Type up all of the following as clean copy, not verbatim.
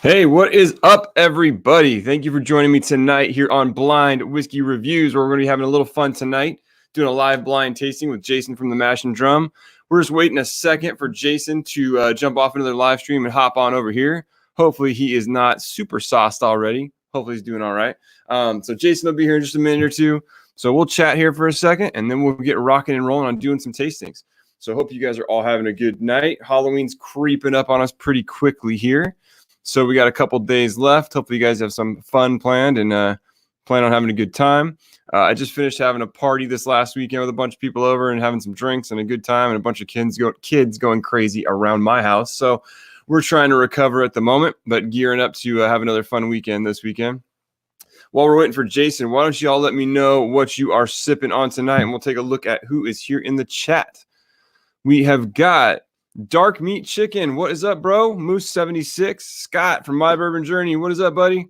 Hey, what is up, everybody? Thank you for joining me tonight here on Blind Whiskey Reviews, where we're going to be having a little fun tonight, doing a live blind tasting with Jason from the Mash and Drum. We're just waiting a second for Jason to jump off into their live stream and hop on over here. Hopefully, he is not super sauced already. Hopefully, he's doing all right. So Jason will be here in just a minute or two. So we'll chat here for a second, and then we'll get rocking and rolling on doing some tastings. So hope you guys are all having a good night. Halloween's creeping up on us pretty quickly here. So we got a couple days left. Hopefully you guys have some fun planned and plan on having a good time. I just finished having a party this last weekend with a bunch of people over and having some drinks and a good time and a bunch of kids going crazy around my house. So we're trying to recover at the moment, but gearing up to have another fun weekend this weekend. While we're waiting for Jason, why don't you all let me know what you are sipping on tonight, and we'll take a look at who is here in the chat. We have got Dark Meat Chicken. What is up, bro? Moose 76. Scott from My Bourbon Journey. What is up, buddy?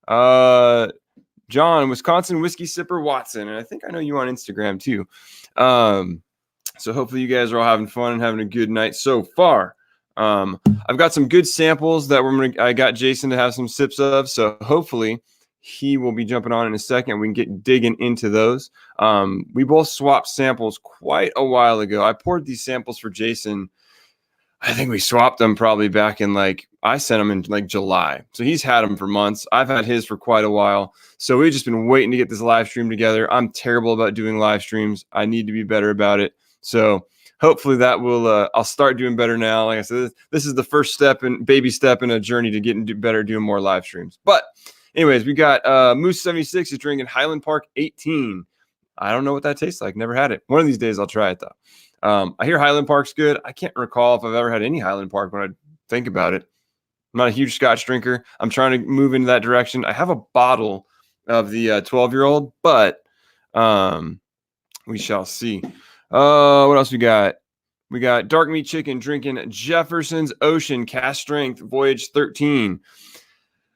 John, Wisconsin Whiskey Sipper Watson. And I think I know you on Instagram too. So hopefully you guys are all having fun and having a good night so far. I've got some good samples that I got Jason to have some sips of. So hopefully he will be jumping on in a second. We can get digging into those. We both swapped samples quite a while ago. I poured these samples for Jason. I think we swapped them probably back in I sent them in July. So he's had them for months. I've had his for quite a while. So we've just been waiting to get this live stream together. I'm terrible about doing live streams. I need to be better about it. So hopefully that will, I'll start doing better now. Like I said, this is the first baby step in a journey to getting better, doing more live streams. But anyways, we got Moose 76 is drinking Highland Park 18. I don't know what that tastes like. Never had it. One of these days I'll try it though. I hear Highland Park's good. I can't recall if I've ever had any Highland Park when I think about it. I'm not a huge Scotch drinker. I'm trying to move into that direction. I have a bottle of the 12-year-old, but we shall see. What else we got? We got Dark Meat Chicken drinking Jefferson's Ocean Cast Strength Voyage 13.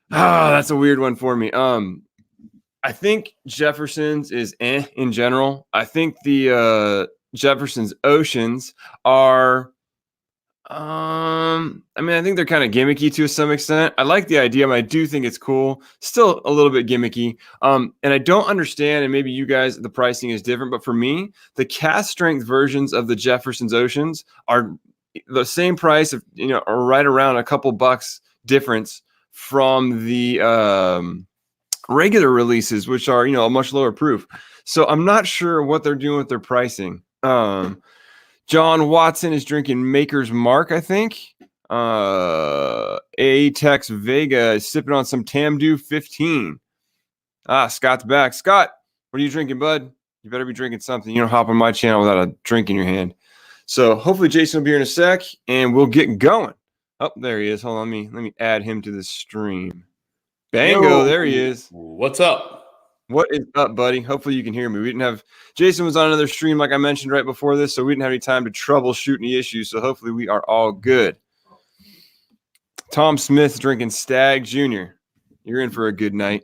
That's a weird one for me. I think Jefferson's is in general. I think the Jefferson's Oceans are I think they're kind of gimmicky to some extent. I like the idea, but I do think it's cool. Still a little bit gimmicky. And I don't understand, and maybe you guys, the pricing is different, but for me, the cast strength versions of the Jefferson's Oceans are the same price of, or right around a couple bucks difference from the regular releases, which are, a much lower proof. So I'm not sure what they're doing with their pricing. John Watson is drinking Maker's Mark, I think. Atex Vega is sipping on some Tamdu 15. Scott's back. Scott, what are you drinking, bud? You better be drinking something. You don't hop on my channel without a drink in your hand. So hopefully Jason will be here in a sec, and we'll get going. Oh, there he is. Hold on, let me add him to the stream. Bango, there he is. What's up? What is up, buddy? Hopefully you can hear me. Jason was on another stream, like I mentioned right before this, so we didn't have any time to troubleshoot any issues. So hopefully we are all good. Tom Smith drinking Stag Jr. You're in for a good night.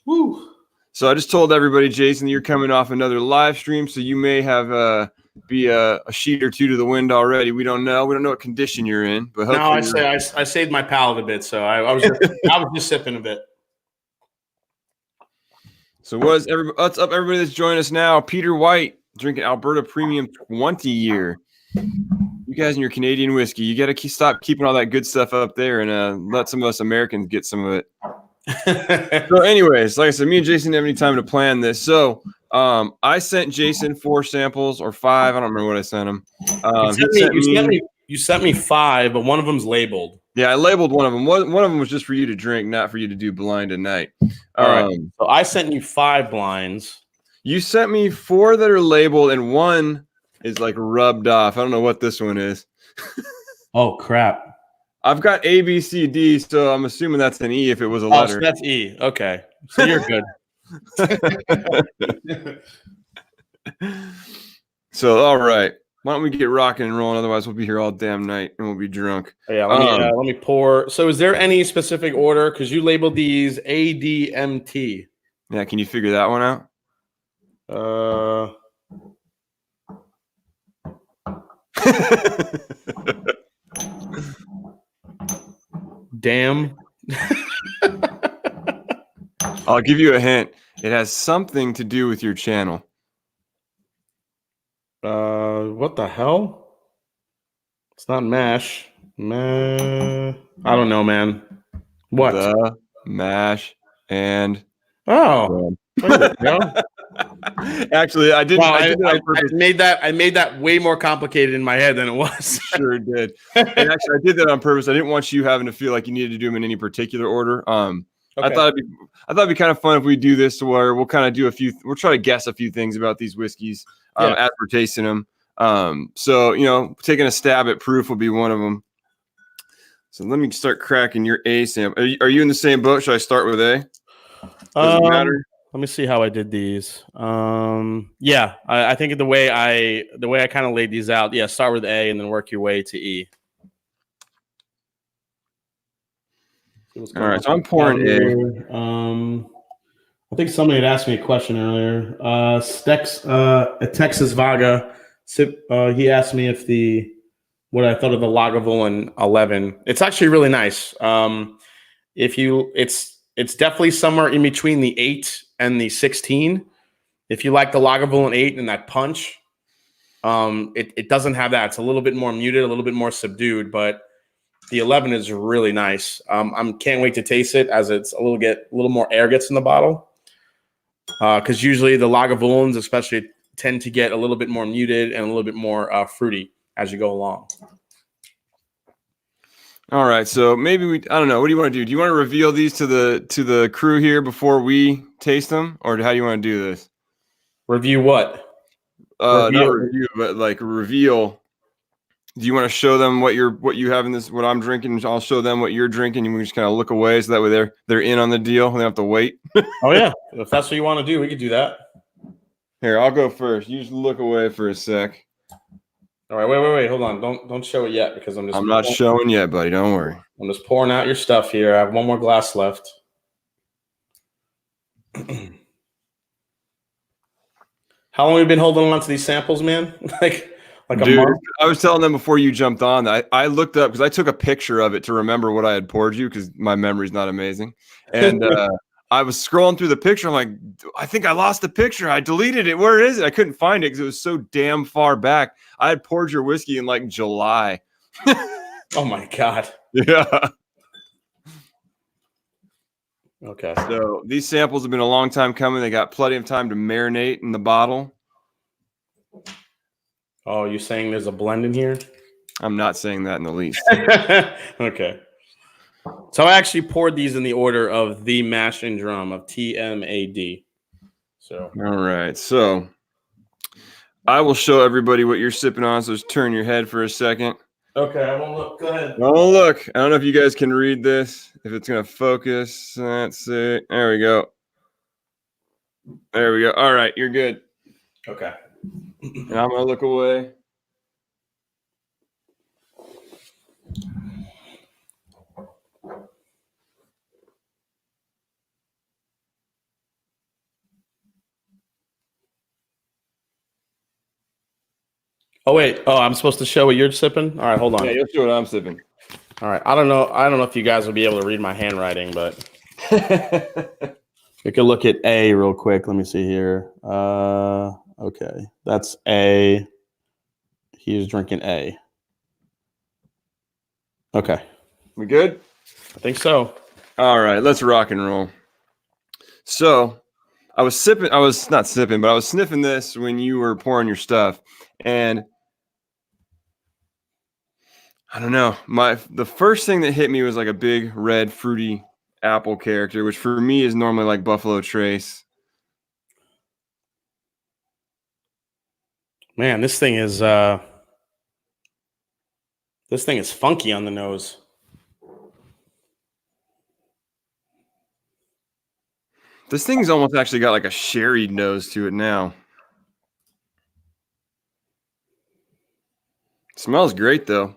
Woo. So I just told everybody, Jason, that you're coming off another live stream, so you may have be a sheet or two to the wind already. We don't know. We don't know what condition you're in, but hopefully I saved my palate a bit, so I was just sipping a bit. So what's up, everybody that's joining us now? Peter White drinking Alberta Premium 20 year. You guys and your Canadian whiskey, you got to stop keeping all that good stuff up there and let some of us Americans get some of it. So anyways, like I said, me and Jason didn't have any time to plan this. So I sent Jason 4 samples or 5. I don't remember what I sent him. You sent me 5, but one of them's labeled. Yeah, I labeled one of them. One of them was just for you to drink, not for you to do blind at night. All right. So I sent you 5 blinds. You sent me 4 that are labeled, and one is rubbed off. I don't know what this one is. Oh, crap. I've got A, B, C, D, so I'm assuming that's an E if it was a letter. So that's E. Okay. So you're good. So, all right. Why don't we get rocking and rolling? Otherwise, we'll be here all damn night and we'll be drunk. Yeah, let me pour. So is there any specific order? Because you labeled these A, D, M, T. Yeah, can you figure that one out? Damn, I'll give you a hint. It has something to do with your channel. What the hell? It's not mash. I don't know, man. What? The mash and Oh, there we go. Actually, I didn't. Wow, I did it on purpose. I made that way more complicated in my head than it was. Sure did. And actually, I did that on purpose. I didn't want you having to feel like you needed to do them in any particular order. I Okay. thought it'd be kind of fun if we do this to where we'll kind of do we'll try to guess a few things about these whiskeys as we're tasting them. So taking a stab at proof will be one of them. So let me start cracking your A sample. Are you in the same boat? Should I start with A? Does it matter? Let me see how I did these. Yeah, I think the way I kind of laid these out. Yeah, start with A and then work your way to E. All right, so I'm pouring A. I think somebody had asked me a question earlier. A Texas Vaga. He asked me if what I thought of the Lagavulin 11. It's actually really nice. It's definitely somewhere in between the 8 and the 16. If you like the Lagavulin 8 and that punch, it doesn't have that. It's a little bit more muted, a little bit more subdued, but the 11 is really nice. Can't wait to taste it as it's a little more air gets in the bottle. Because usually the Lagavulins, especially, tend to get a little bit more muted and a little bit more fruity as you go along. All right, so maybe I don't know. What do you want to do? Do you want to reveal these to the crew here before we taste them, or how do you want to do this? Review what? Not review, but like reveal. Do you want to show them what you have in this? What I'm drinking? I'll show them what you're drinking, and we just kind of look away, so that way they're in on the deal. They don't have to wait. Oh yeah, if that's what you want to do, we could do that. Here, I'll go first. You just look away for a sec. All right, wait, hold on. Don't show it yet because I'm not showing yet, buddy. Don't worry. I'm just pouring out your stuff here. I have one more glass left. How long have you been holding on to these samples, man? like a month? I was telling them before you jumped on that I looked up because I took a picture of it to remember what I had poured you because my memory's not amazing. And I was scrolling through the picture. I'm like, I think I lost the picture. I deleted it. Where is it? I couldn't find it because it was so damn far back. I had poured your whiskey in like July. Oh my God. Yeah. Okay. So these samples have been a long time coming. They got plenty of time to marinate in the bottle. Oh, you're saying there's a blend in here? I'm not saying that in the least. Okay. So I actually poured these in the order of the mash and drum of TMAD. So all right. So I will show everybody what you're sipping on. So just turn your head for a second. Okay, I won't look. Go ahead. Oh, look. I don't know if you guys can read this. If it's going to focus. Let's see. There we go. There we go. All right. You're good. Okay. And I'm going to look away. Oh wait. Oh, I'm supposed to show what you're sipping? All right, hold on. Yeah, you'll show what I'm sipping. All right. I don't know if you guys will be able to read my handwriting, but we could look at A real quick. Let me see here. Okay. That's A. He's drinking A. Okay. We good? I think so. All right, let's rock and roll. So I was sniffing this when you were pouring your stuff. And I don't know, the first thing that hit me was like a big red fruity apple character, which for me is normally like Buffalo Trace. Man, this thing is funky on the nose. This thing's almost actually got like a sherry nose to it now. Smells great though.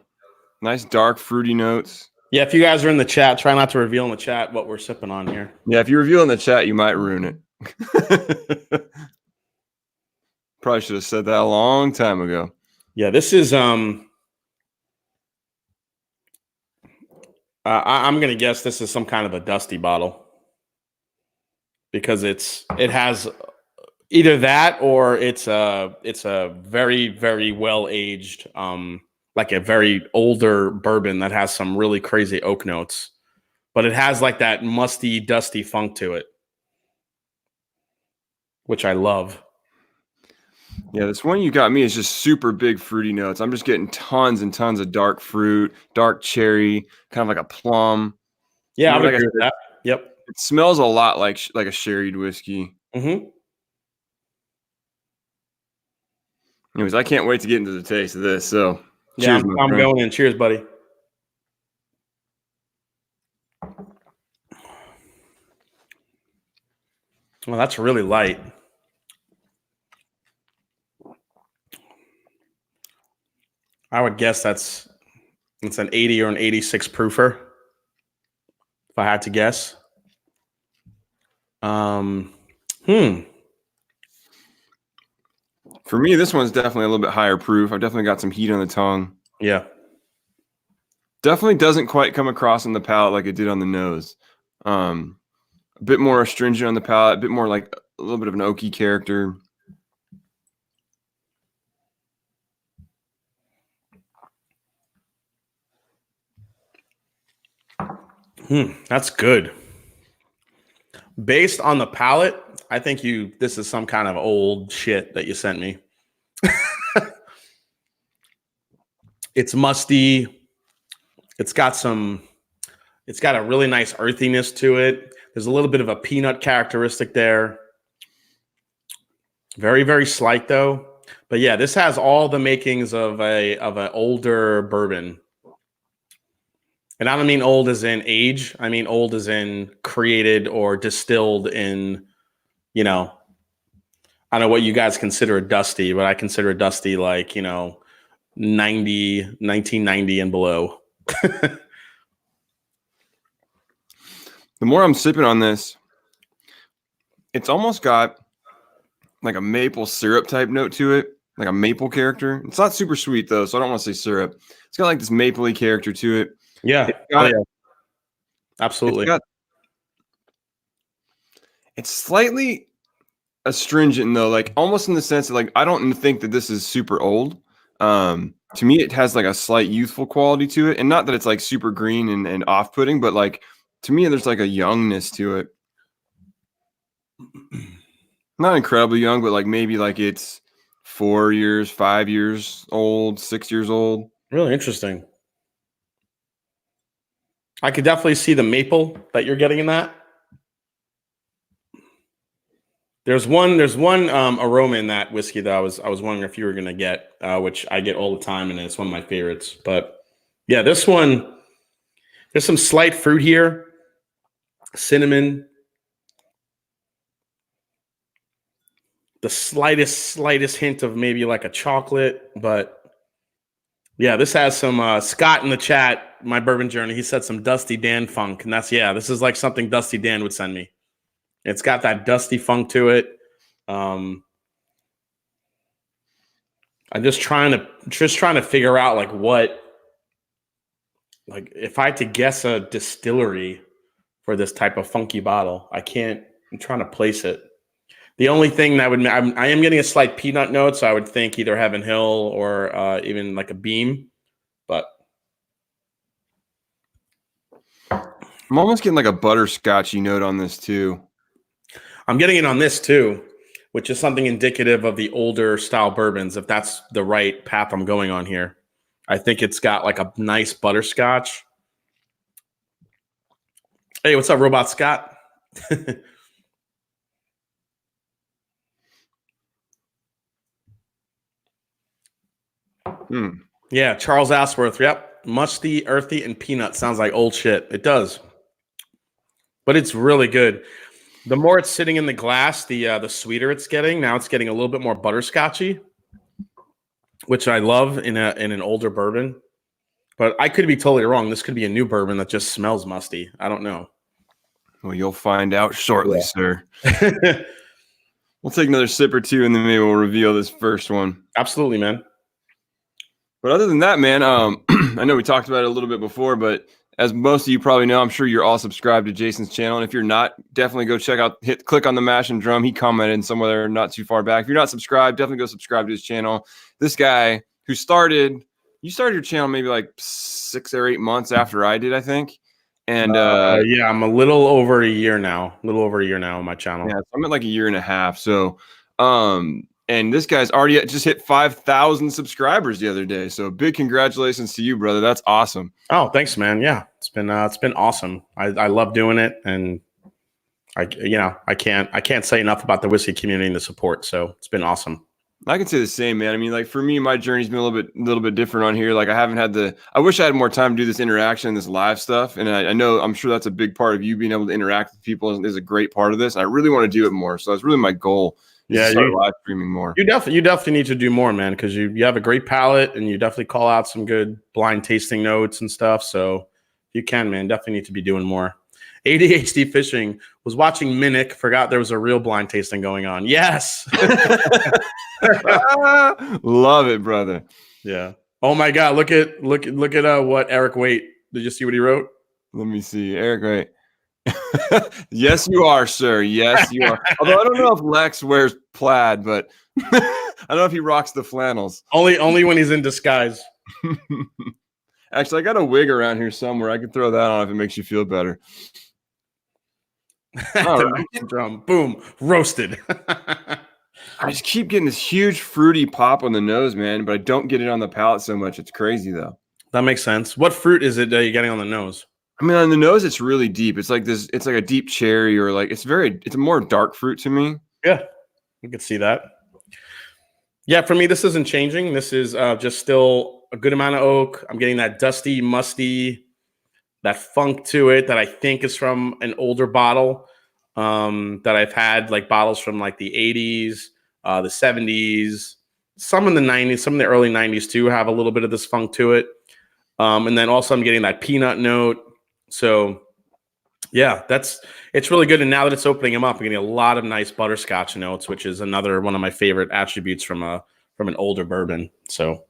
Nice dark fruity notes. Yeah, if you guys are in the chat, try not to reveal in the chat what we're sipping on here. Yeah, if you reveal in the chat, you might ruin it. Probably should have said that a long time ago. Yeah, this is I'm gonna guess this is some kind of a dusty bottle because it has either that or it's a very very well aged like a very older bourbon that has some really crazy oak notes, but it has like that musty dusty funk to it, which I love. Yeah, this one you got me is just super big fruity notes. I'm just getting tons and tons of dark fruit, dark cherry, kind of like a plum. Yeah, I would Like I agree with said, that. Yep. it smells a lot like a sherried whiskey. Mm-hmm. Anyways, I can't wait to get into the taste of this. So, Yeah, cheers, my I'm friend. going in. Cheers, buddy. Well, that's really light. I would guess it's an 80 or an 86 proofer, if I had to guess. Um, hmm. For me, this one's definitely a little bit higher proof. I've definitely got some heat on the tongue. Yeah. Definitely doesn't quite come across on the palate like it did on the nose. A bit more astringent on the palate, a bit more like a little bit of an oaky character. That's good. Based on the palate, I think this is some kind of old shit that you sent me. It's musty. It's got a really nice earthiness to it. There's a little bit of a peanut characteristic there. Very, very slight though. But yeah, this has all the makings of an older bourbon. And I don't mean old as in age. I mean old as in created or distilled in, I don't know what you guys consider a dusty, but I consider a dusty like, 1990 and below. The more I'm sipping on this, it's almost got like a maple syrup type note to it, like a maple character. It's not super sweet though, so I don't want to say syrup. It's got like this mapley character to it. Yeah. Yeah. Absolutely. It's slightly astringent though, like almost in the sense that like I don't think that this is super old. To me, it has like a slight youthful quality to it, and not that it's like super green and off-putting, but like to me, there's like a youngness to it. Not incredibly young, but like maybe like it's 4 years, 5 years old, 6 years old. Really interesting. I could definitely see the maple that you're getting in that. There's one aroma in that whiskey that I was wondering if you were gonna get, which I get all the time, and it's one of my favorites. But yeah, this one, there's some slight fruit here, cinnamon, the slightest hint of maybe like a chocolate, but yeah, this has some Scott in the chat, my bourbon journey. He said some Dusty Dan funk, and this is like something Dusty Dan would send me. It's got that dusty funk to it. I'm just trying to figure out like if I had to guess a distillery for this type of funky bottle. I'm trying to place it. The only thing that I am getting a slight peanut note, so I would think either Heaven Hill or even like a Beam, but I'm almost getting like a butterscotchy note on this too. I'm getting it on this too, which is something indicative of the older style bourbons, if that's the right path I'm going on here. I think it's got like a nice butterscotch. Hey, what's up, Robot Scott? Yeah, Charles Ashworth. Yep. Musty, earthy, and peanut. Sounds like old shit. It does. But it's really good. The more it's sitting in the glass, the sweeter it's getting. Now it's getting a little bit more butterscotchy, which I love in an older bourbon. But I could be totally wrong. This could be a new bourbon that just smells musty. I don't know. Well, you'll find out shortly, sir. We'll take another sip or two, and then maybe we'll reveal this first one. Absolutely, man. But other than that, man, I know we talked about it a little bit before, but as most of you probably know, I'm sure you're all subscribed to Jason's channel. And if you're not, definitely go check out, click on the Mash and Drum. He commented somewhere not too far back. If you're not subscribed, definitely go subscribe to his channel. This guy who you started your channel maybe like 6 or 8 months after I did, I think. And yeah, I'm a little over a year now. On my channel. Yeah, so I'm at like a year and a half. So, and this guy's already just hit 5,000 subscribers the other day. So big congratulations to you, brother. That's awesome. Oh, thanks, man. Yeah, it's been awesome. I love doing it, and I can't say enough about the whiskey community and the support. So it's been awesome. I can say the same, man. I mean, like for me, my journey's been a little bit different on here. Like I wish I had more time to do this interaction, this live stuff. And I'm sure that's a big part of you being able to interact with people is a great part of this. And I really want to do it more. So that's really my goal. Yeah, start live streaming more. You definitely need to do more, man, because you have a great palate and you definitely call out some good blind tasting notes and stuff. So you can, man, definitely need to be doing more. ADHD Fishing was watching Minnick, forgot there was a real blind tasting going on. Yes. Love it, brother. Yeah. Oh my God. Look at what Eric Waite. Did you see what he wrote? Let me see. Eric Waite. Yes, you are, sir. Yes, you are. Although I don't know if Lex wears plaid, but I don't know if he rocks the flannels. Only when he's in disguise. Actually, I got a wig around here somewhere. I can throw that on if it makes you feel better. All right. Drum. Boom. Roasted. I just keep getting this huge fruity pop on the nose, man, but I don't get it on the palate so much. It's crazy, though. That makes sense. What fruit is it that you're getting on the nose? I mean, on the nose, it's really deep. It's like this. It's like a deep cherry, or like it's a more dark fruit to me. Yeah, you could see that. Yeah, for me, this isn't changing. This is just still a good amount of oak. I'm getting that dusty, musty, that funk to it that I think is from an older bottle that I've had, like bottles from like the 80s, the 70s, some in the 90s, some in the early 90s too have a little bit of this funk to it. And then also I'm getting that peanut note. So yeah, it's really good. And now that it's opening them up, I'm getting a lot of nice butterscotch notes, which is another one of my favorite attributes from an older bourbon. So,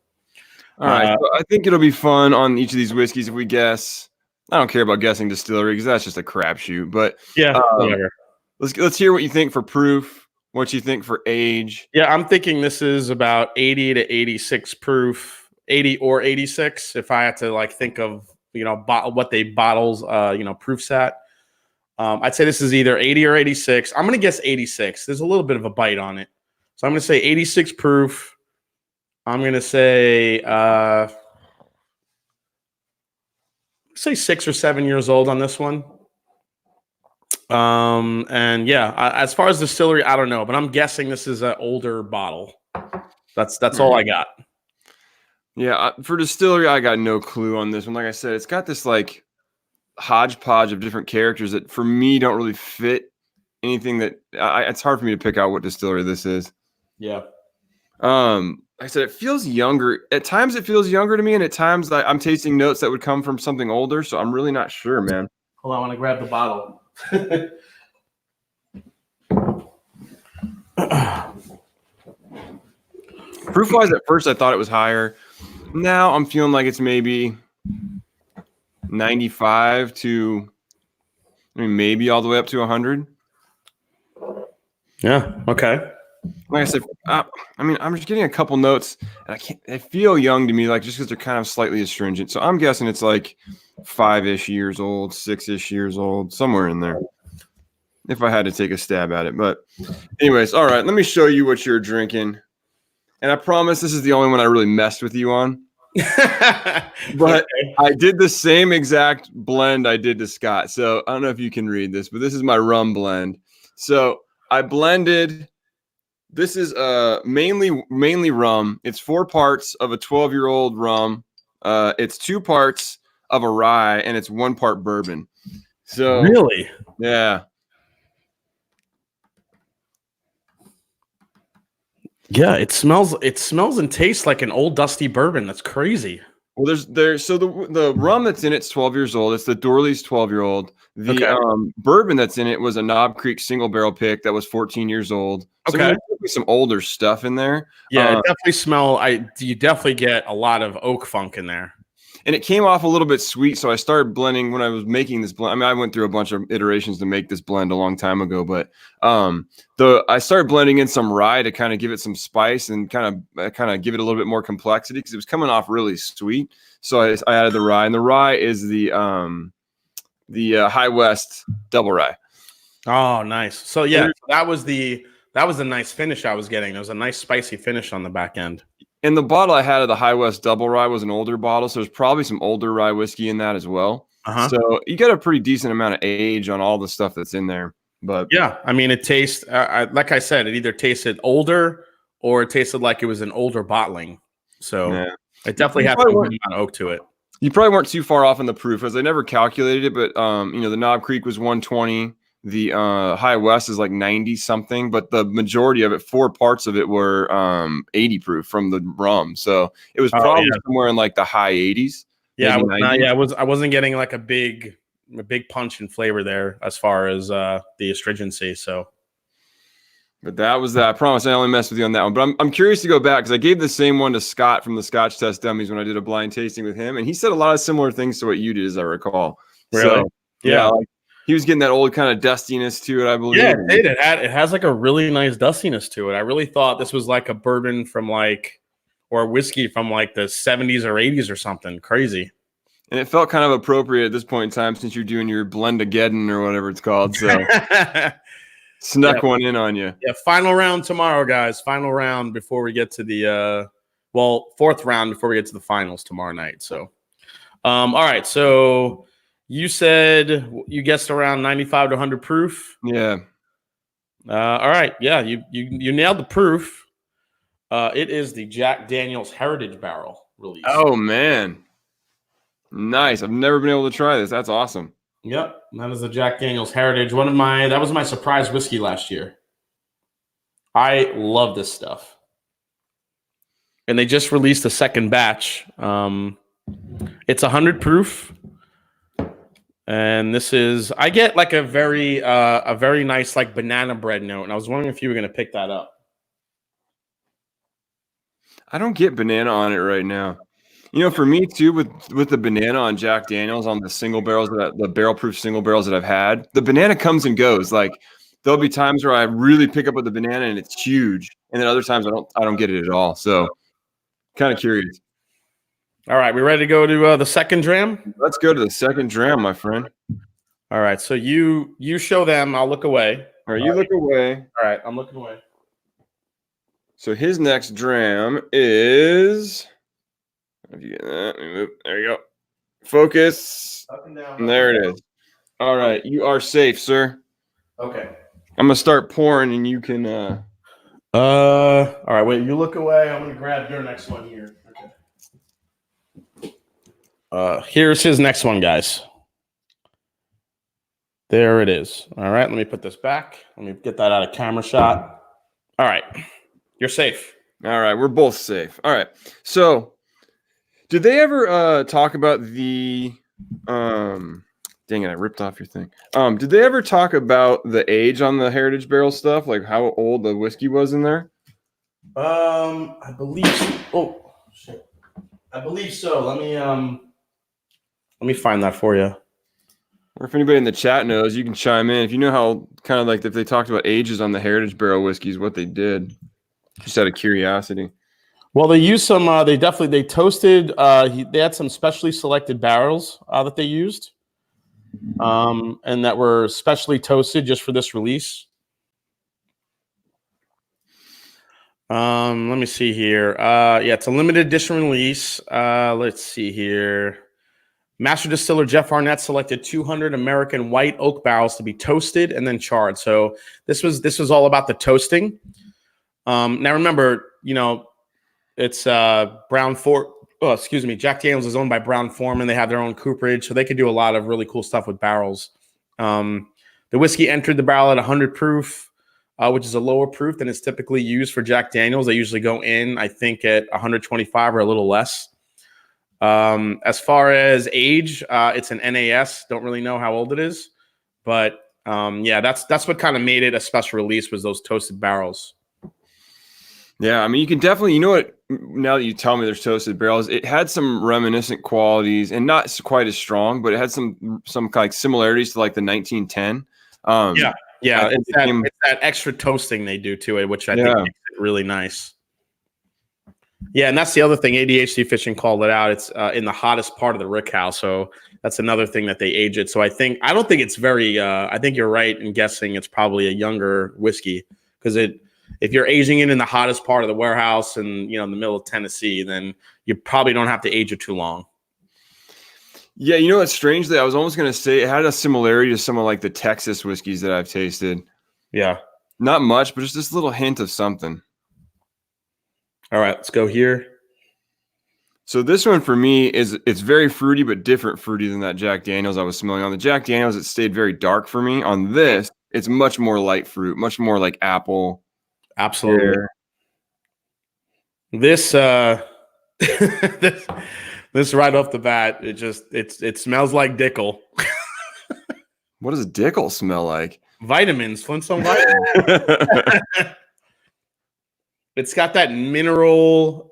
all right, so I think it'll be fun on each of these whiskeys if we guess. I don't care about guessing distillery because that's just a crapshoot. But yeah, whatever. Let's hear what you think for proof. What you think for age? Yeah, I'm thinking this is about 80 to 86 proof, 80 or 86. If I had to like think of what they bottles proofs at. I'd say this is either 80 or 86. I'm going to guess 86. There's a little bit of a bite on it. So I'm going to say 86 proof. I'm going to say 6 or 7 years old on this one. And yeah, as far as distillery, I don't know, but I'm guessing this is an older bottle. That's all I got. Yeah, for distillery, I got no clue on this one. Like I said, it's got this like hodgepodge of different characters that for me don't really fit anything that it's hard for me to pick out what distillery this is. Yeah. Like I said, it feels younger. At times it feels younger to me, and at times I'm tasting notes that would come from something older. So I'm really not sure, man. Hold on, I want to grab the bottle. Proof-wise, at first I thought it was higher. Now I'm feeling like it's maybe 95 to maybe all the way up to 100. Yeah. Okay. Like I said, I'm just getting a couple notes, and they feel young to me, like just because they're kind of slightly astringent. So I'm guessing it's like 5-ish years old, 6-ish years old, somewhere in there. If I had to take a stab at it, but anyways, all right. Let me show you what you're drinking, and I promise this is the only one I really messed with you on. But okay. I did the same exact blend I did to Scott. So I don't know if you can read this, but this is my rum blend. So I blended. This is mainly rum. It's 4 parts of a 12-year-old rum. It's 2 parts of a rye, and it's 1 part bourbon. So really, yeah. Yeah, it smells and tastes like an old dusty bourbon. That's crazy. Well, so the rum that's in it's 12 years old. It's the Dorley's 12-year-old. The bourbon that's in it was a Knob Creek single barrel pick that was 14 years old. So there's some older stuff in there. Yeah, it definitely you definitely get a lot of oak funk in there. and it came off a little bit sweet. So I started blending when I was making this blend. I mean, I went through a bunch of iterations to make this blend a long time ago, but I started blending in some rye to kind of give it some spice and kind of give it a little bit more complexity because it was coming off really sweet. So I added the rye, and the rye is the High West double rye. Oh, nice. So yeah, that was the nice finish I was getting. There was a nice spicy finish on the back end. And the bottle I had of the High West double rye was an older bottle, so there's probably some older rye whiskey in that as well. So you get a pretty decent amount of age on all the stuff that's in there. But yeah, I mean, it tastes like I said, it either tasted older or it tasted like it was an older bottling. So it definitely has some amount of oak to it. You probably weren't too far off in the proof, as I never calculated it, but the Knob Creek was 120. The High West is like 90 something, but the majority of it, 4 parts of it were 80 proof from the rum. So it was probably somewhere in like the high 80s. Yeah, I wasn't getting like a big punch in flavor there as far as the astringency. So, but that was that. I promise I only messed with you on that one. But I'm curious to go back because I gave the same one to Scott from the Scotch Test Dummies when I did a blind tasting with him, and he said a lot of similar things to what you did, as I recall. Really? So, yeah. He was getting that old kind of dustiness to it, I believe. Yeah, it has like a really nice dustiness to it. I really thought this was like a bourbon from or a whiskey from like the 70s or 80s or something crazy. And it felt kind of appropriate at this point in time since you're doing your Blend-A-Geddon or whatever it's called. So snuck one in on you. Yeah, final round tomorrow, guys. Final round before we get to the fourth round before we get to the finals tomorrow night. So, all right, so. You said you guessed around 95 to 100 proof. Yeah. All right. Yeah, you nailed the proof. It is the Jack Daniel's Heritage Barrel release. Oh man, nice! I've never been able to try this. That's awesome. Yep, that is the Jack Daniel's Heritage. That was my surprise whiskey last year. I love this stuff, and they just released a second batch. It's 100 proof. And this is, I get like a very nice like banana bread note. And I was wondering if you were going to pick that up. I don't get banana on it right now. For me too, with the banana on Jack Daniel's on the single barrels, the barrel proof single barrels that I've had, the banana comes and goes. Like there'll be times where I really pick up with the banana and it's huge. And then other times I don't get it at all. So kind of curious. All right, we ready to go to the second dram? Let's go to the second dram, my friend. All right, so you show them. I'll look away. All right, you look away. All right, I'm looking away. So his next dram is. If you get that, let me move. There you go. Focus. Up and down. And there it is. All right, you are safe, sir. Okay. I'm gonna start pouring, and you can. All right, wait. You look away. I'm gonna grab your next one here. Here's his next one, guys. There it is. All right, let me put this back. Let me get that out of camera shot. All right, you're safe. All right, we're both safe. All right. So, did they ever talk about the? Dang it! I ripped off your thing. Did they ever talk about the age on the Heritage Barrel stuff, like how old the whiskey was in there? I believe. Oh shit! I believe so. Let me find that for you. Or if anybody in the chat knows, you can chime in. If you know how kind of like if they talked about ages on the Heritage Barrel whiskeys, what they did, just out of curiosity. Well, they used some. They toasted. They had some specially selected barrels that they used, and that were specially toasted just for this release. Let me see here. Yeah, it's a limited edition release. Let's see here. Master Distiller Jeff Arnett selected 200 American white oak barrels to be toasted and then charred. So this was all about the toasting. Now remember, it's Brown Fort. Oh, excuse me. Jack Daniel's is owned by Brown Forman. They have their own cooperage, so they could do a lot of really cool stuff with barrels. The whiskey entered the barrel at 100 proof, which is a lower proof than is typically used for Jack Daniel's. They usually go in, I think, at 125 or a little less. As far as age, it's an NAS. Don't really know how old it is, but yeah, that's what kind of made it a special release was those toasted barrels. Yeah, I mean, you can definitely, now that you tell me there's toasted barrels, it had some reminiscent qualities and not quite as strong, but it had some like similarities to like the 1910. Yeah. I think It's that extra toasting they do to it, which I think makes it really nice. Yeah, and that's the other thing. ADHD Fishing called it out. It's in the hottest part of the rick house, so that's another thing that they age it. So I don't think it's very. I think you're right in guessing it's probably a younger whiskey because if you're aging it in the hottest part of the warehouse and in the middle of Tennessee, then you probably don't have to age it too long. Yeah, you know what's strange that I was almost going to say it had a similarity to some of like the Texas whiskeys that I've tasted. Yeah, not much, but just this little hint of something. All right, let's go here. So this one for me it's very fruity, but different fruity than that Jack Daniels I was smelling. On the Jack Daniels, it stayed very dark for me. On this, it's much more light fruit, much more like apple. Absolutely. Pear. This this right off the bat, it smells like Dickel. What does Dickel smell like? Vitamins, Flintstone vitamins. It's got that mineral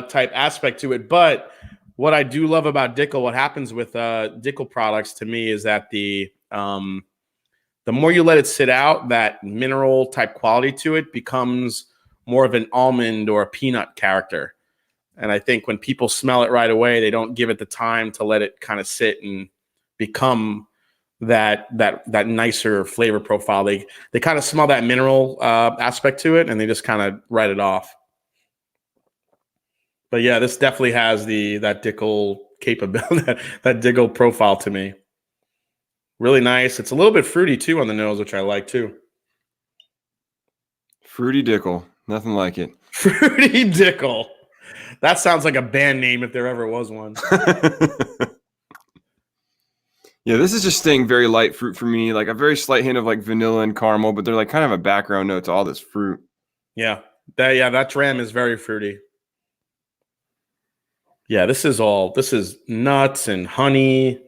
type aspect to it. But what I do love about Dickel, what happens with Dickel products to me is that the more you let it sit out, that mineral type quality to it becomes more of an almond or a peanut character. And I think when people smell it right away, they don't give it the time to let it kind of sit and become that nicer flavor profile. They kind of smell that mineral aspect to it, and they just kind of write it off. But yeah, this definitely has that Dickel capability, that Dickel profile to me. Really nice. It's a little bit fruity too on the nose, which I like too. Fruity Dickel, nothing like it. Fruity Dickel. That sounds like a band name if there ever was one. Yeah, this is just staying very light fruit for me, like a very slight hint of like vanilla and caramel, but they're like kind of a background note to all this fruit. Yeah, that dram is very fruity. Yeah, this is nuts and honey.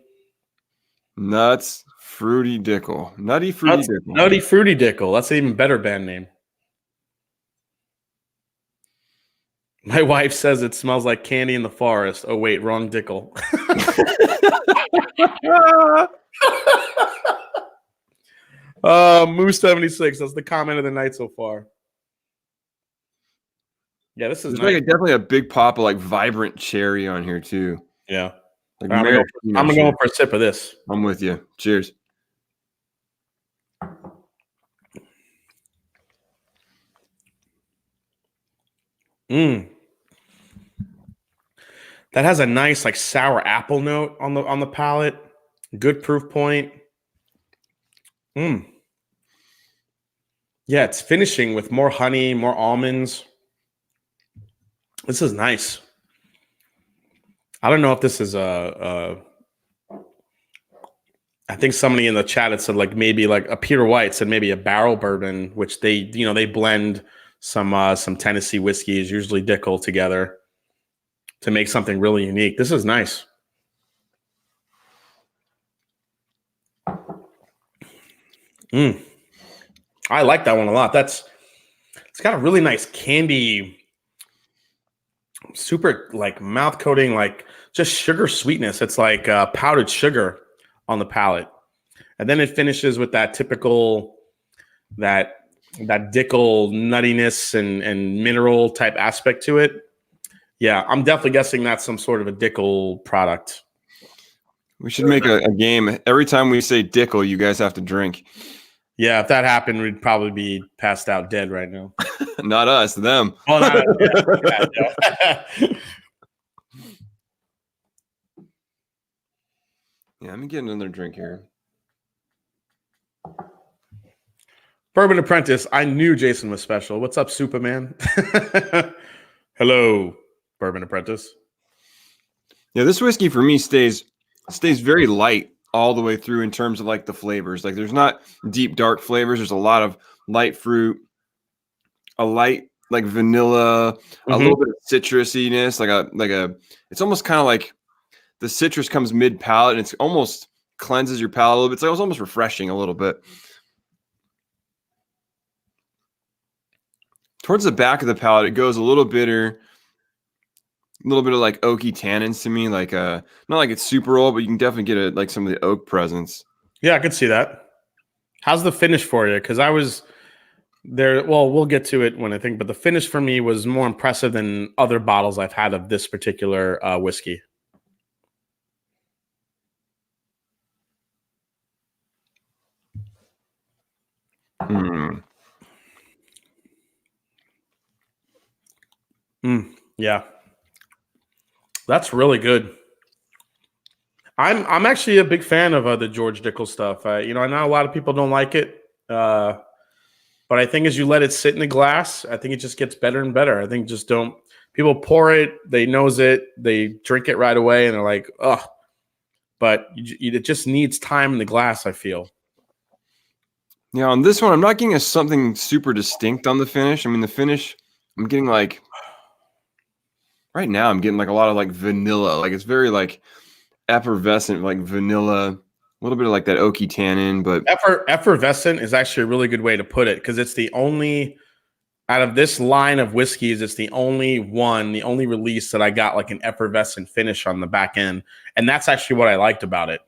Nuts, fruity Dickel. Nutty fruity Dickel. Nutty fruity Dickel. That's an even better band name. My wife says it smells like candy in the forest. Oh, wait, wrong Dickel. Moose 76. That's the comment of the night so far. Yeah, this is nice. Like definitely a big pop of like vibrant cherry on here too. Yeah. Like I'm gonna go for a sip of this. I'm with you. Cheers. That has a nice like sour apple note on the palate. Good proof point. Yeah, it's finishing with more honey, more almonds. This is nice. I don't know if this is I think somebody in the chat had said like maybe like a Peter White said maybe a barrel bourbon, which they blend some Tennessee whiskeys, usually Dickel, together to make something really unique. This is nice. I like that one a lot. It's got a really nice candy, super like mouth coating, like just sugar sweetness. It's like powdered sugar on the palate. And then it finishes with that typical, that Dickel nuttiness and mineral type aspect to it. Yeah, I'm definitely guessing that's some sort of a Dickel product. We should make a game. Every time we say Dickel, you guys have to drink. Yeah, if that happened, we'd probably be passed out dead right now. Not us, them. Oh, not us. Yeah, let me get another drink here. Bourbon Apprentice, I knew Jason was special. What's up, Superman? Hello, Bourbon Apprentice. Yeah, this whiskey for me stays very light all the way through in terms of like the flavors. Like there's not deep dark flavors. There's a lot of light fruit, a light like vanilla, a little bit of citrusiness, like a it's almost kind of like the citrus comes mid palate and it's almost cleanses your palate a little bit. It's almost refreshing a little bit. Towards the back of the palate, it goes a little bitter, little bit of like oaky tannins to me. Like not like it's super old, but you can definitely get like some of the oak presence. Yeah, I could see that. How's the finish for you? Because I was there. Well, we'll get to it when I think, but the finish for me was more impressive than other bottles I've had of this particular whiskey. Yeah, that's really good. I'm actually a big fan of the George Dickel stuff. I know a lot of people don't like it, but I think as you let it sit in the glass, I think it just gets better and better. I think just don't people pour it, they nose it, they drink it right away, and they're like, ugh. But it just needs time in the glass, I feel. Yeah, on this one, I'm not getting something super distinct on the finish. I mean, the finish, I'm getting like right now, I'm getting like a lot of like vanilla. Like it's very like effervescent, like vanilla, a little bit of like that oaky tannin. But Effervescent is actually a really good way to put it because it's the only out of this line of whiskeys, it's the only release that I got like an effervescent finish on the back end, and that's actually what I liked about it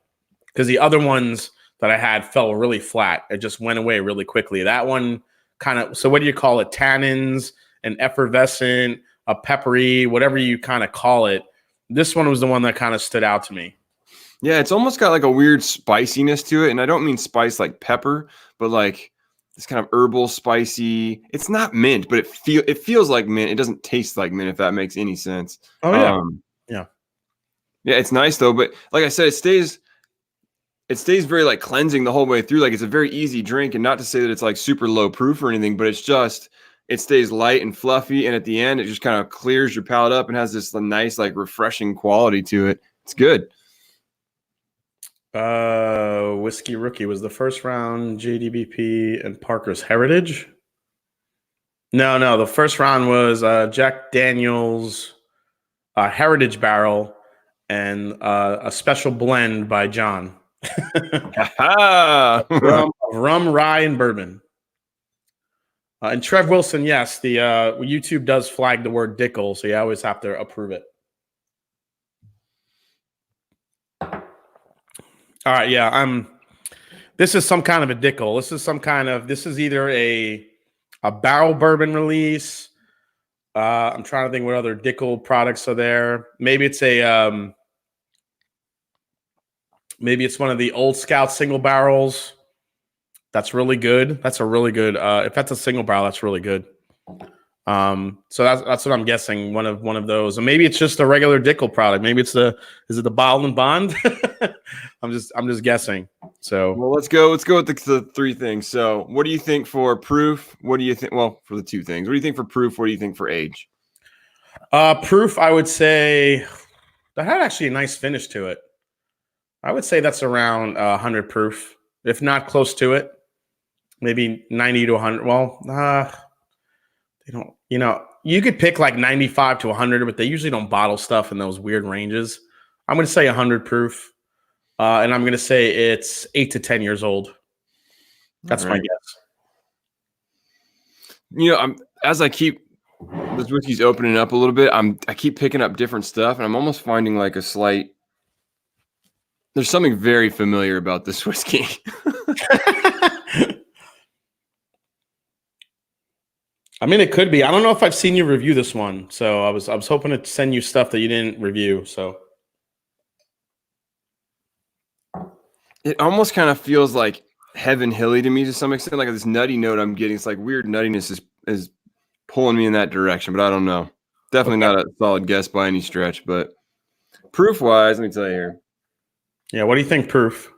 because the other ones that I had fell really flat. It just went away really quickly. That one kind of, so what do you call it? Tannins, an effervescent, a peppery, whatever you kind of call it. This one was the one that kind of stood out to me. Yeah, it's almost got like a weird spiciness to it. And I don't mean spice like pepper, but like this kind of herbal spicy. It's not mint, but it feels like mint. It doesn't taste like mint, if that makes any sense. Oh, yeah. Yeah. Yeah, it's nice though. But like I said, it stays very like cleansing the whole way through. Like it's a very easy drink, and not to say that it's like super low proof or anything, but it's just it stays light and fluffy, and at the end it just kind of clears your palate up and has this nice like refreshing quality to it. It's good. Whiskey Rookie was the first round, JDBP and Parker's Heritage. No, the first round was Jack Daniel's Heritage Barrel and a special blend by John. rum, rye, and bourbon. And Trev Wilson, yes, the YouTube does flag the word Dickel, so you always have to approve it. All right, yeah, this is some kind of a Dickel. This is either a barrel bourbon release. I'm trying to think what other Dickel products are there. Maybe it's one of the Old Scout single barrels. That's really good. That's a really good. If that's a single barrel, that's really good. So that's what I'm guessing. One of those, and maybe it's just a regular Dickel product. Maybe is it the Bottle and Bond? I'm just guessing. So well, let's go with the three things. So what do you think for proof? What do you think? Well, for the two things, what do you think for proof? What do you think for age? Proof, I would say that had actually a nice finish to it. I would say that's around 100 proof, if not close to it. Maybe 90 to 100. Well, they don't, you could pick like 95 to 100, but they usually don't bottle stuff in those weird ranges. I'm going to say 100 proof, and I'm going to say it's 8 to 10 years old. That's my guess. As I keep this whiskey's opening up a little bit, I keep picking up different stuff, and I'm almost finding like there's something very familiar about this whiskey. I mean, it could be. I don't know if I've seen you review this one, so I was hoping to send you stuff that you didn't review. So it almost kind of feels like Heaven Hilly to me to some extent. Like this nutty note I'm getting, it's like weird nuttiness is pulling me in that direction, but I don't know. Definitely not a solid guess by any stretch. But proof wise, let me tell you here. Yeah, what do you think proof?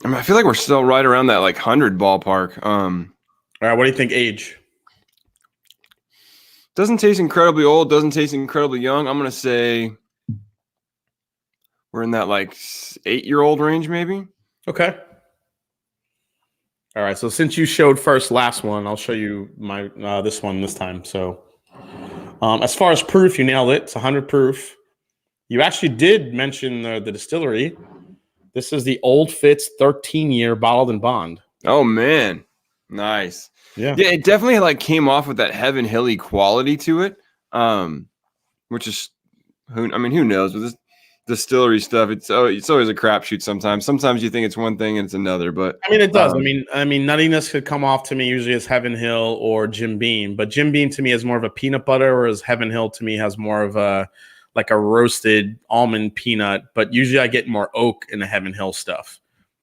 I mean, I feel like we're still right around that like 100 ballpark. All right, what do you think age? Doesn't taste incredibly old, doesn't taste incredibly young. I'm going to say we're in that like 8-year-old range maybe. Okay. All right, so since you showed first last one, I'll show you my this one this time. So as far as proof, you nailed it. It's 100 proof. You actually did mention the distillery. This is the Old Fitz 13-year bottled and bond. Oh man, nice. Yeah. Yeah, it definitely like came off with that Heaven Hilly quality to it. Which is who knows with this distillery stuff, it's always a crapshoot sometimes. Sometimes you think it's one thing and it's another, but I mean it does. I mean nuttiness could come off to me usually as Heaven Hill or Jim Beam, but Jim Beam to me is more of a peanut butter, whereas Heaven Hill to me has more of a like a roasted almond peanut, but usually I get more oak in the Heaven Hill stuff.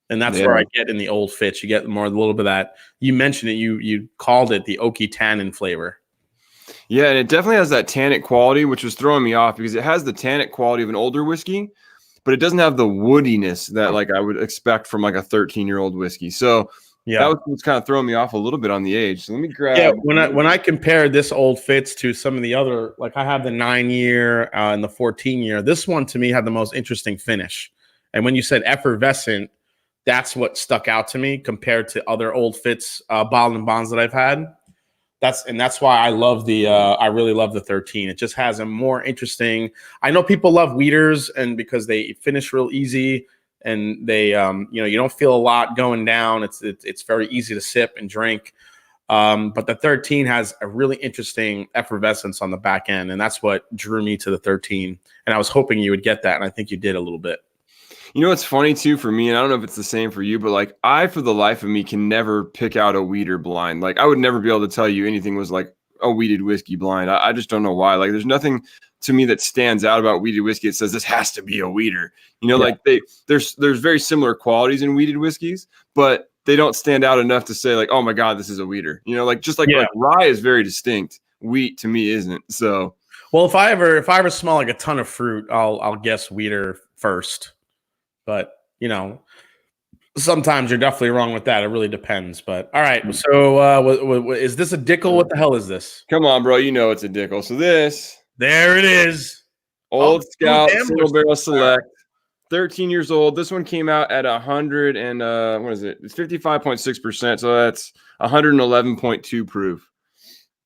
And that's where I get in the Old Fitz. You get more a little bit of that. You mentioned it, you called it the oaky tannin flavor. Yeah, and it definitely has that tannic quality, which was throwing me off because it has the tannic quality of an older whiskey, but it doesn't have the woodiness that like I would expect from like a 13-year-old whiskey. So that was what's kind of throwing me off a little bit on the age. So let me grab. Yeah, when I compared this Old Fitz to some of the other, like I have the 9-year and the 14-year, this one to me had the most interesting finish. And when you said effervescent, that's what stuck out to me compared to other Old Fitz bottled and bonds that I've had. That's why I love I really love the 13. It just has a more interesting. I know people love Weeders and because they finish real easy and they you don't feel a lot going down. It's very easy to sip and drink. But the 13 has a really interesting effervescence on the back end, and that's what drew me to the 13. And I was hoping you would get that, and I think you did a little bit. You know what's funny too for me, and I don't know if it's the same for you, but like I, for the life of me, can never pick out a weeder blind. Like I would never be able to tell you anything was like a weeded whiskey blind. I just don't know why. Like there's nothing to me that stands out about weeded whiskey. It says this has to be a weeder. Like there's very similar qualities in weeded whiskeys, but they don't stand out enough to say like, oh my God, this is a weeder. Like rye is very distinct. Wheat to me isn't. So well, if I ever smell like a ton of fruit, I'll guess weeder first. But, sometimes you're definitely wrong with that. It really depends. But all right. So is this a Dickel? What the hell is this? Come on, bro. It's a Dickel. So there it is. Old Scout Single Barrel Select, 13 years old. This one came out at 100 and what is it? It's 55.6%. So that's 111.2 proof.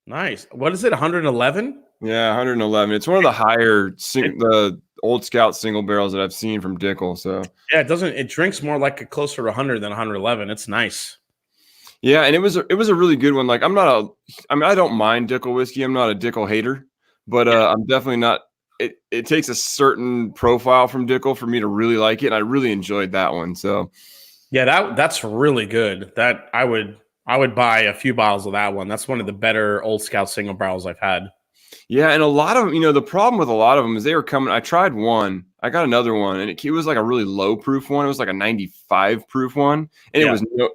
Nice. What is it? 111? Yeah, 111. It's one of the higher the Old Scout single barrels that I've seen from Dickel. So yeah, it drinks more like a closer to 100 than 111. It's nice. Yeah, and it was a really good one. Like I don't mind Dickel whiskey. I'm not a Dickel hater, but I'm definitely not. It takes a certain profile from Dickel for me to really like it, and I really enjoyed that one. So yeah, that's really good. That I would buy a few bottles of that one. That's one of the better Old Scout single barrels I've had. Yeah, and a lot of them, the problem with a lot of them is they were coming. I tried one, I got another one, and it was like a really low proof one. It was like a 95 proof one, and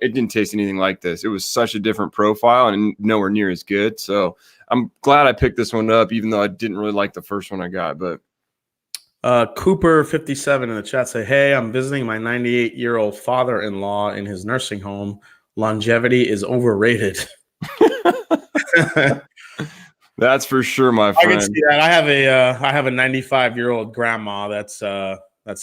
it didn't taste anything like this. It was such a different profile and nowhere near as good. So I'm glad I picked this one up, even though I didn't really like the first one I got. But Cooper 57 in the chat say, "Hey, I'm visiting my 98-year-old father-in-law in his nursing home. Longevity is overrated." That's for sure, my friend. I can see that. I have a 95-year-old grandma that's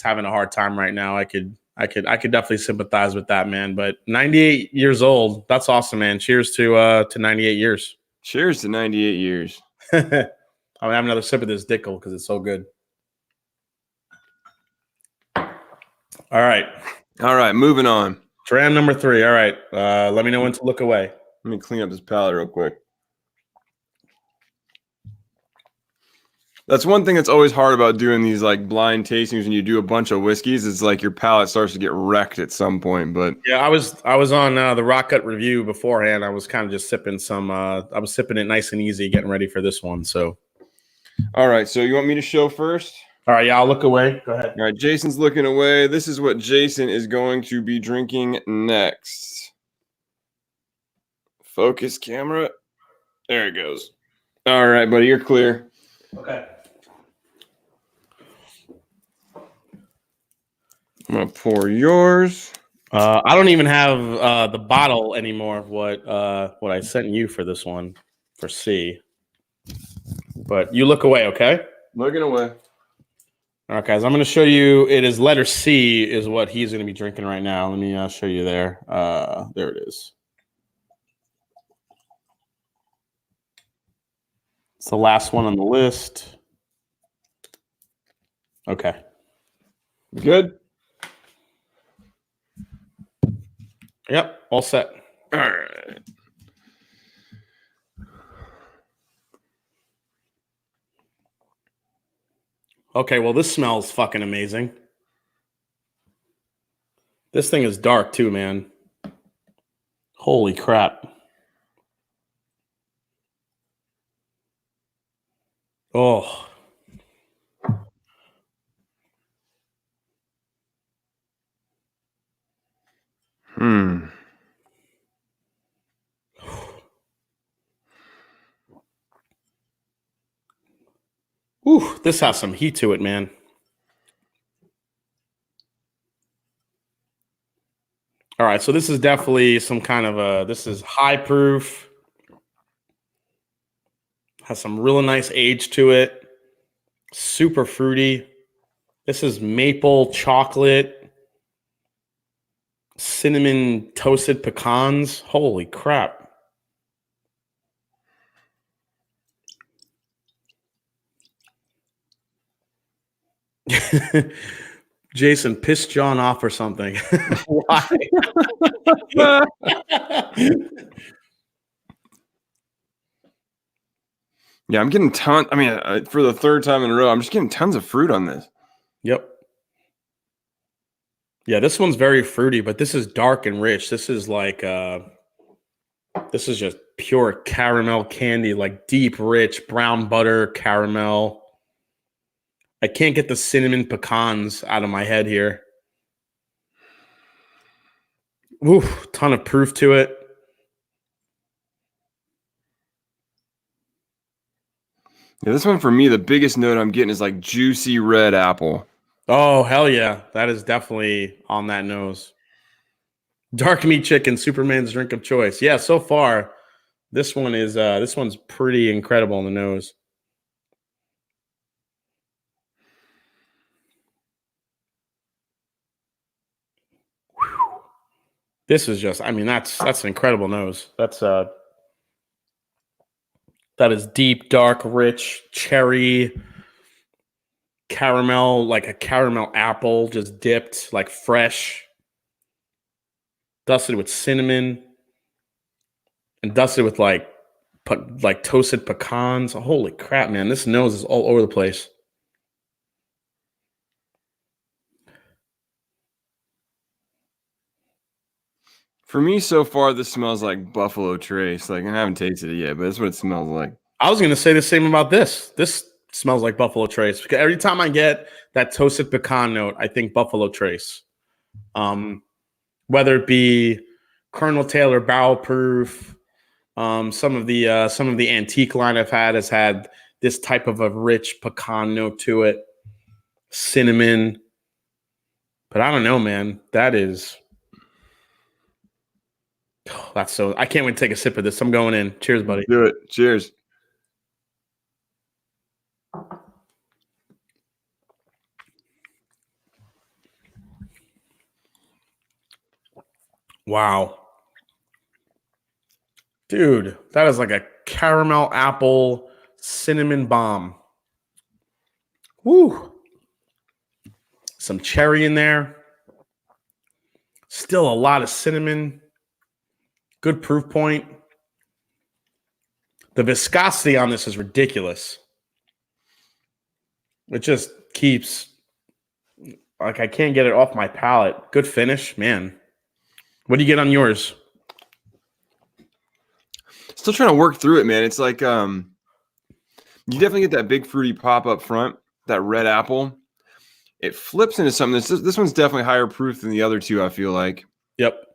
having a hard time right now. I could definitely sympathize with that, man. But 98 years old, that's awesome, man. Cheers to 98 years. Cheers to 98 years. I'm gonna have another sip of this Dickel because it's so good. All right, moving on. Dram number 3. All right, let me know when to look away. Let me clean up this palate real quick. That's one thing that's always hard about doing these like blind tastings when you do a bunch of whiskeys. It's like your palate starts to get wrecked at some point. But yeah, I was on the Rock Cut review beforehand. I was kind of just sipping some. I was sipping it nice and easy, getting ready for this one. So, all right. So you want me to show first? All right. Yeah, I'll look away. Go ahead. All right. Jason's looking away. This is what Jason is going to be drinking next. Focus camera. There it goes. All right, buddy. You're clear. Okay. I'm gonna pour yours. I don't even have the bottle anymore of what I sent you for this one for C. But you look away, okay? Looking away. All right, guys. I'm going to show you. It is letter C is what he's going to be drinking right now. Let me show you there. There it is. It's the last one on the list. Okay. Good. Yep, all set. All right. Okay, well, this smells fucking amazing. This thing is dark too, man. Holy crap. Oh. Ooh, this has some heat to it, man. All right, so this is definitely some kind of this is high proof. Has some really nice age to it. Super fruity. This is maple chocolate, cinnamon toasted pecans. Holy crap. Jason, piss John off or something. Why? Yeah, I'm getting tons. I mean, for the third time in a row, I'm just getting tons of fruit on this. Yep. Yeah, this one's very fruity, but this is dark and rich. This is like this is just pure caramel candy, like deep, rich brown butter caramel. I can't get the cinnamon pecans out of my head here. Ooh, ton of proof to it. Yeah, this one for me, the biggest note I'm getting is like juicy red apple. Oh, hell yeah. That is definitely on that nose. Dark meat chicken, Superman's drink of choice. Yeah, so far, this one's pretty incredible on the nose. Whew. This is just, I mean, that's an incredible nose. That is deep, dark, rich, cherry, caramel, like a caramel apple, just dipped, like fresh, dusted with cinnamon, and dusted with like toasted pecans. Holy crap, man! This nose is all over the place. For me, so far, this smells like Buffalo Trace. Like, I haven't tasted it yet, but that's what it smells like. I was going to say the same about this. This smells like Buffalo Trace because every time I get that toasted pecan note, I think Buffalo Trace. Whether it be Colonel Taylor Barrel Proof, some of the antique line I've had has had this type of a rich pecan note to it, cinnamon. But I don't know, man. That's so. I can't wait to take a sip of this. I'm going in. Cheers, buddy. Do it. Cheers. Wow. Dude, that is like a caramel apple cinnamon bomb. Woo. Some cherry in there. Still a lot of cinnamon. Good proof point. The viscosity on this is ridiculous. It just keeps, like, I can't get it off my palate. Good finish, man. What do you get on yours? Still trying to work through it, man. It's like you definitely get that big fruity pop up front, that red apple. It flips into something. This one's definitely higher proof than the other two, I feel like. Yep.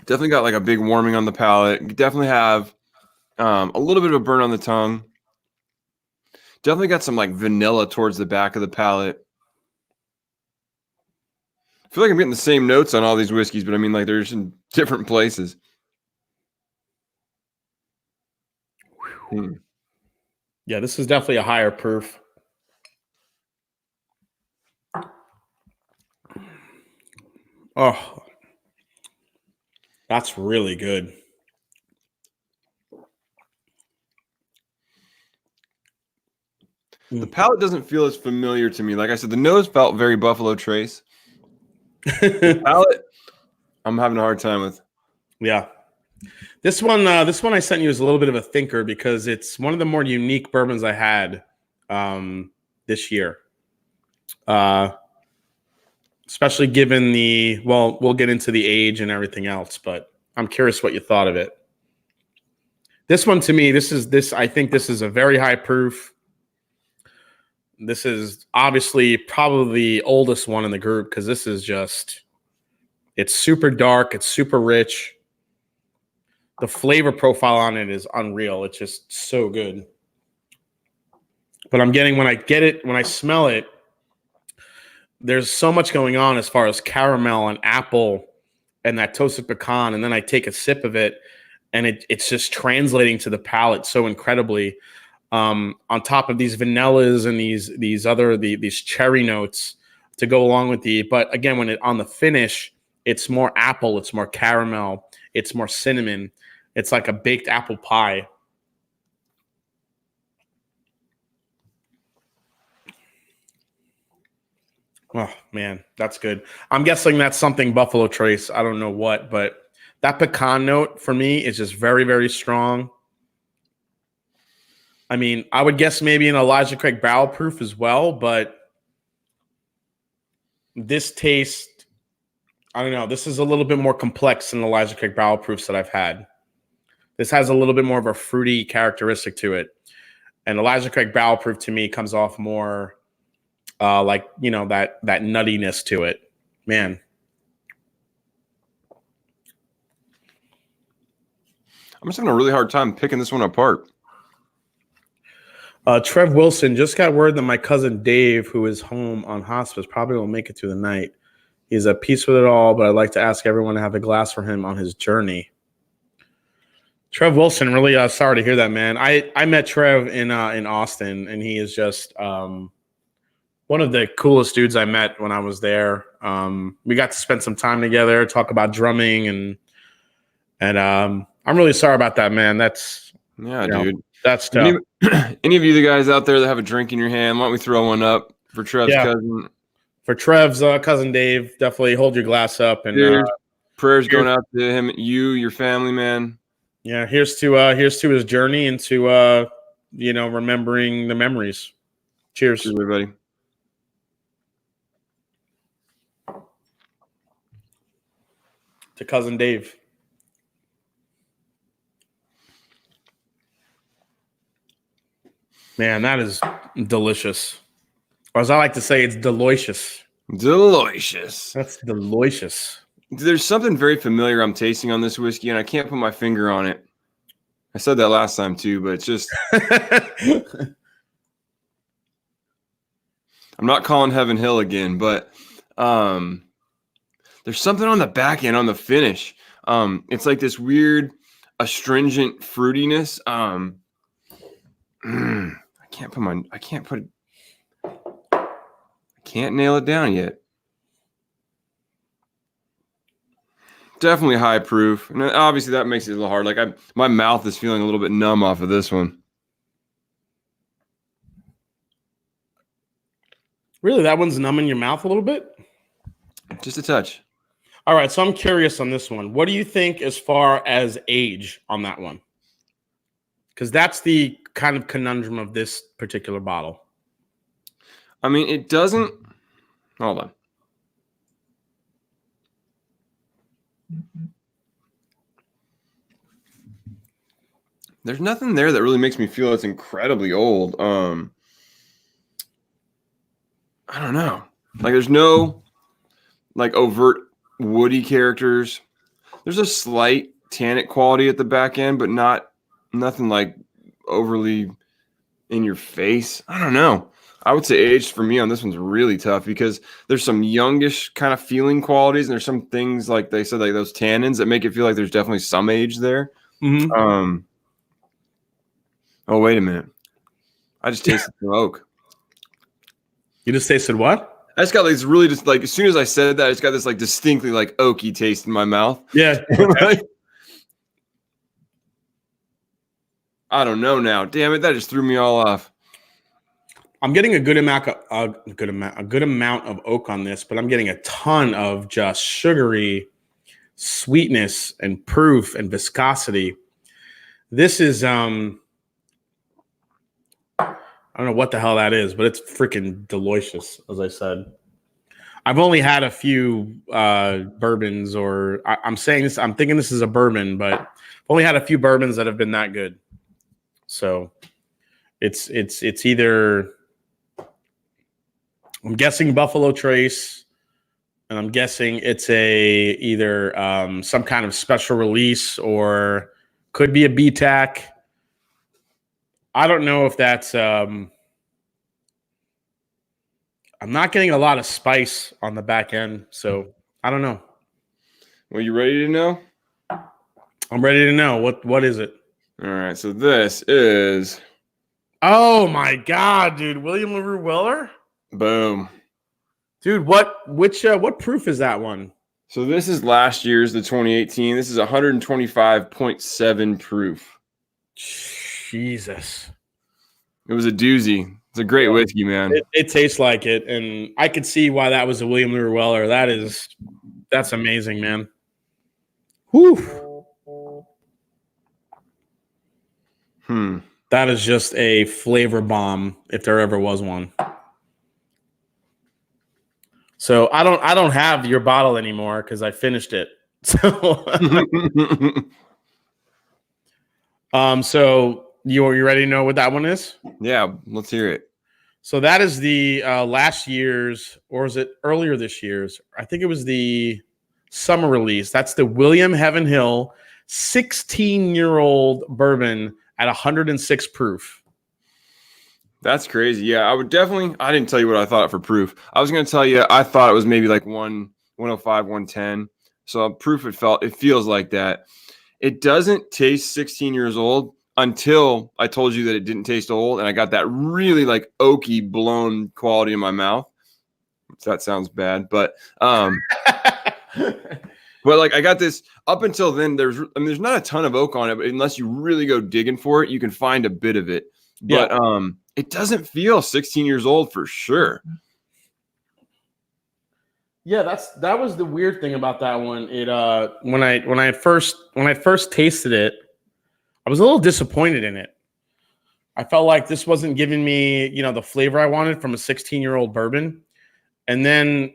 Definitely got like a big warming on the palate. You definitely have a little bit of a burn on the tongue. Definitely got some like vanilla towards the back of the palate. I feel like I'm getting the same notes on all these whiskeys, but I mean, like, they're just in different places. Yeah, this is definitely a higher proof. Oh, that's really good. The palate doesn't feel as familiar to me. Like I said, the nose felt very Buffalo Trace. The I'm having a hard time with. Yeah. This one I sent you is a little bit of a thinker because it's one of the more unique bourbons I had this year. Especially given we'll get into the age and everything else, but I'm curious what you thought of it. This one to me, I think this is a very high proof. This is obviously probably the oldest one in the group because this is it's super dark, it's super rich. The flavor profile on it is unreal. It's just so good. But when I smell it, there's so much going on as far as caramel and apple and that toasted pecan. And then I take a sip of it and it's just translating to the palate so incredibly. On top of these vanillas and these cherry notes to go along with but again, on the finish, it's more apple, it's more caramel, it's more cinnamon. It's like a baked apple pie. Oh man, that's good. I'm guessing that's something Buffalo Trace. I don't know what, but that pecan note for me is just very, very strong. I mean, I would guess maybe an Elijah Craig barrel proof as well, but this taste, I don't know. This is a little bit more complex than Elijah Craig barrel proofs that I've had. This has a little bit more of a fruity characteristic to it. And Elijah Craig barrel proof to me comes off more like, that nuttiness to it. Man. I'm just having a really hard time picking this one apart. Trev Wilson just got word that my cousin Dave, who is home on hospice, probably won't make it through the night. He's at peace with it all, but I'd like to ask everyone to have a glass for him on his journey. Trev Wilson, really sorry to hear that, man. I met Trev in Austin, and he is just one of the coolest dudes I met when I was there. We got to spend some time together, talk about drumming, and I'm really sorry about that, man. That's dude. That's tough. Any of you the guys out there that have a drink in your hand, why don't we throw one up for Trev's cousin? For Trev's cousin Dave, definitely hold your glass up and prayers going out to him, your family, man. Yeah, here's to his journey and to remembering the memories. Cheers, everybody. To cousin Dave. Man, that is delicious. Or as I like to say, it's delicious. Delicious. That's delicious. There's something very familiar I'm tasting on this whiskey, and I can't put my finger on it. I said that last time too, but it's just I'm not calling Heaven Hill again, but there's something on the back end on the finish. It's like this weird astringent fruitiness. I can't nail it down yet. Definitely high proof. And obviously that makes it a little hard. Like my mouth is feeling a little bit numb off of this one. Really? That one's numbing your mouth a little bit? Just a touch. All right. So I'm curious on this one. What do you think as far as age on that one? Because that's the kind of conundrum of this particular bottle. I mean, it doesn't. Hold on. There's nothing there that really makes me feel it's incredibly old. I don't know. Like, there's no like overt woody characters. There's a slight tannic quality at the back end, but nothing like overly in your face. I don't know. I would say age for me on this one's really tough because there's some youngish kind of feeling qualities, and there's some things like they said, like those tannins that make it feel like there's definitely some age there. Mm-hmm. Oh, wait a minute. I just tasted some oak. You just tasted what? I just got like this really just like as soon as I said that, I just got this like distinctly like oaky taste in my mouth. Yeah. Like, I don't know now. Damn it, that just threw me all off. I'm getting a good amount of oak on this, but I'm getting a ton of just sugary, sweetness and proof and viscosity. This is I don't know what the hell that is, but it's freaking delicious, as I said. I've only had a few bourbons, or I'm saying this, I'm thinking this is a bourbon, but I've only had a few bourbons that have been that good. So it's either, I'm guessing Buffalo Trace, and I'm guessing it's either some kind of special release, or could be a BTAC. I don't know if that's I'm not getting a lot of spice on the back end, so I don't know. Well, you ready to know? I'm ready to know. What is it? All right, so this is... Oh my God, dude. William LaRue Weller? Boom. Dude, what proof is that one? So this is last year's, the 2018. This is 125.7 proof. Jesus. It was a doozy. It's a great whiskey, man. It tastes like it, and I could see why that was a William LaRue Weller. That's amazing, man. Whew. That is just a flavor bomb, if there ever was one. So I don't have your bottle anymore because I finished it. So, so you ready to know what that one is? Yeah, let's hear it. So that is the last year's, or is it earlier this year's? I think it was the summer release. That's the William Heaven Hill 16-year-old bourbon at 106 proof. That's crazy. Yeah, I didn't tell you what I thought for proof. I was going to tell you, I thought it was maybe like 105, 110. So proof, it feels like that. It doesn't taste 16 years old until I told you that it didn't taste old. And I got that really like oaky blown quality in my mouth. That sounds bad, but, but like I got this up until then. There's not a ton of oak on it, but unless you really go digging for it, you can find a bit of it. But, it doesn't feel 16 years old for sure. Yeah, that was the weird thing about that one. It when I first tasted it, I was a little disappointed in it. I felt like this wasn't giving me, the flavor I wanted from a 16-year-old bourbon. And then,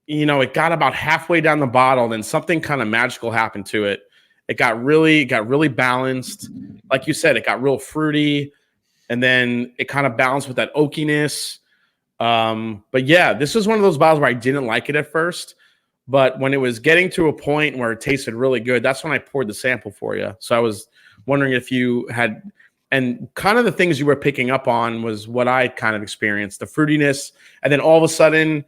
it got about halfway down the bottle, then something kind of magical happened to it. It got really balanced. Like you said, it got real fruity. And then it kind of balanced with that oakiness. But yeah, this was one of those bottles where I didn't like it at first. But when it was getting to a point where it tasted really good, that's when I poured the sample for you. So I was wondering if you had, and kind of the things you were picking up on was what I kind of experienced, the fruitiness. And then all of a sudden,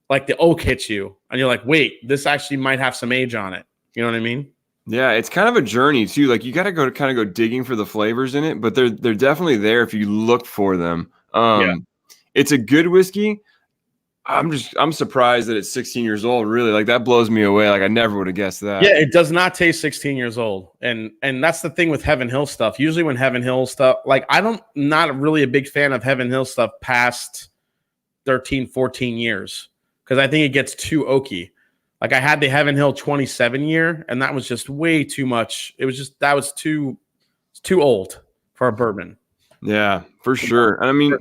like the oak hits you. And you're like, wait, this actually might have some age on it. You know what I mean? Yeah, it's kind of a journey too. Like you got to go digging for the flavors in it, but they're definitely there if you look for them. It's a good whiskey. I'm surprised that it's 16 years old. Really, like that blows me away. Like I never would have guessed that. Yeah, it does not taste 16 years old, and that's the thing with Heaven Hill stuff. Usually, when Heaven Hill stuff, like not really a big fan of Heaven Hill stuff past 13, 14 years because I think it gets too oaky. Like I had the Heaven Hill 27 year, and that was just way too much. It was too old for a bourbon. Yeah, for sure. And I mean,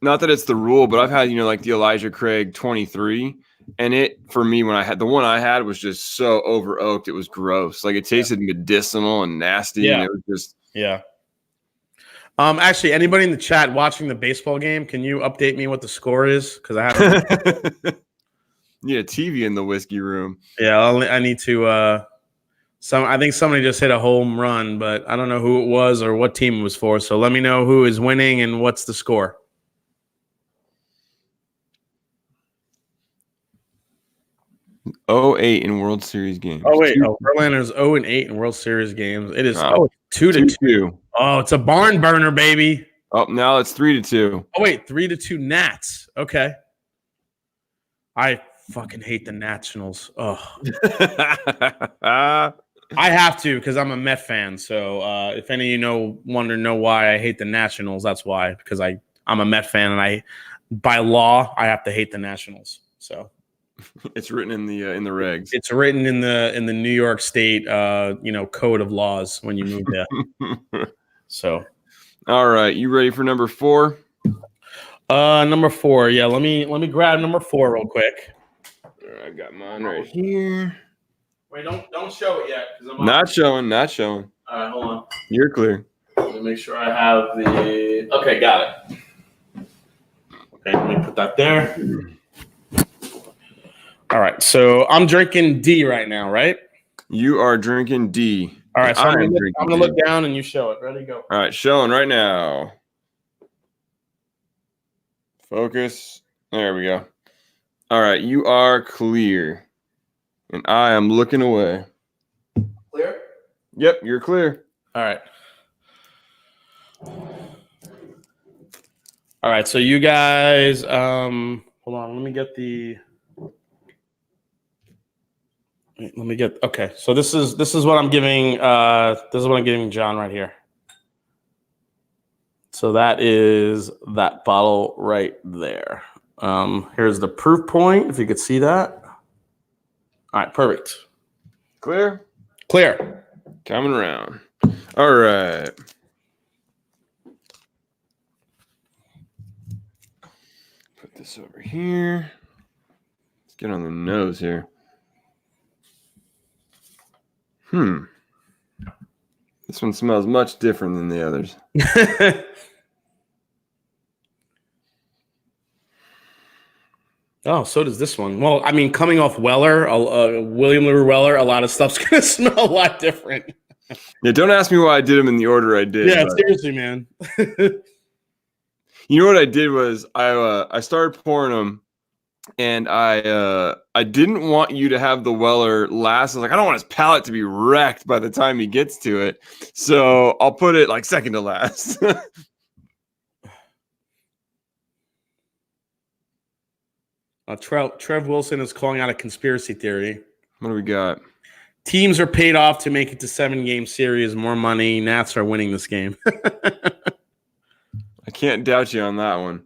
not that it's the rule, but I've had, like the Elijah Craig 23, and for me, when I had the one I had was just so over oaked, it was gross. Like it tasted medicinal and nasty. Yeah. And it was just Actually, anybody in the chat watching the baseball game, can you update me what the score is? Because I haven't. Yeah, TV in the whiskey room. Yeah, I need to. I think somebody just hit a home run, but I don't know who it was or what team it was for. So let me know who is winning and what's the score. Oh, 8 in World Series games. Oh wait, Verlander's 0-8 in World Series games. It is 2-2. Oh, it's a barn burner, baby. Oh, now it's 3-2. Oh wait, 3-2 Nats. Okay. I fucking hate the Nationals. Oh. I have to because I'm a Met fan. So if any of you want to know why I hate the Nationals, that's why. Because I'm a Met fan, and by law I have to hate the Nationals. So It's written in the regs. It's written in the New York State code of laws when you move there. So, all right, you ready for number 4? Number 4. Yeah, let me grab number 4 real quick. I got mine right here. Wait, don't show it yet because I'm not showing. All right, hold on. You're clear. Let me make sure I have the. Okay, got it. Okay, let me put that there. All right, so I'm drinking D right now, right? You are drinking D. All right, so I'm gonna look down and you show it. Ready, go. All right, showing right now. Focus. There we go. All right, you are clear. And I am looking away. Clear? Yep, you're clear. All right. All right, so you guys, hold on, let me get the. Okay, so this is what I'm giving. This is what I'm giving John right here. So that is that bottle right there. Here's the proof point, if you could see that. All right, perfect. Clear? Clear. Coming around. All right. Put this over here. Let's get on the nose here. This one smells much different than the others. Oh, so does this one. Well, I mean, coming off Weller, William Larue Weller, a lot of stuff's going to smell a lot different. Yeah, don't ask me why I did them in the order I did. Yeah, seriously, man. You know what I did was I started pouring them, and I didn't want you to have the Weller last. I was like, I don't want his palate to be wrecked by the time he gets to it, so I'll put it like second to last. Trev Wilson is calling out a conspiracy theory. What do we got? Teams are paid off to make it to 7-game series. More money. Nats are winning this game. I can't doubt you on that one.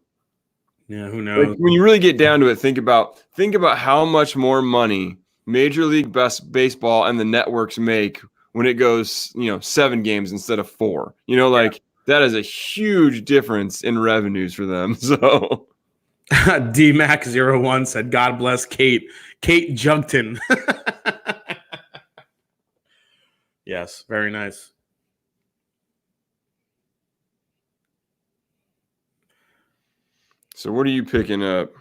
Yeah, who knows? Like, when you really get down to it, think about how much more money Major League Baseball and the networks make when it goes, 7 games instead of 4. That is a huge difference in revenues for them. So DMac01 said, God bless Kate Junkton. Yes, very nice. So what are you picking up?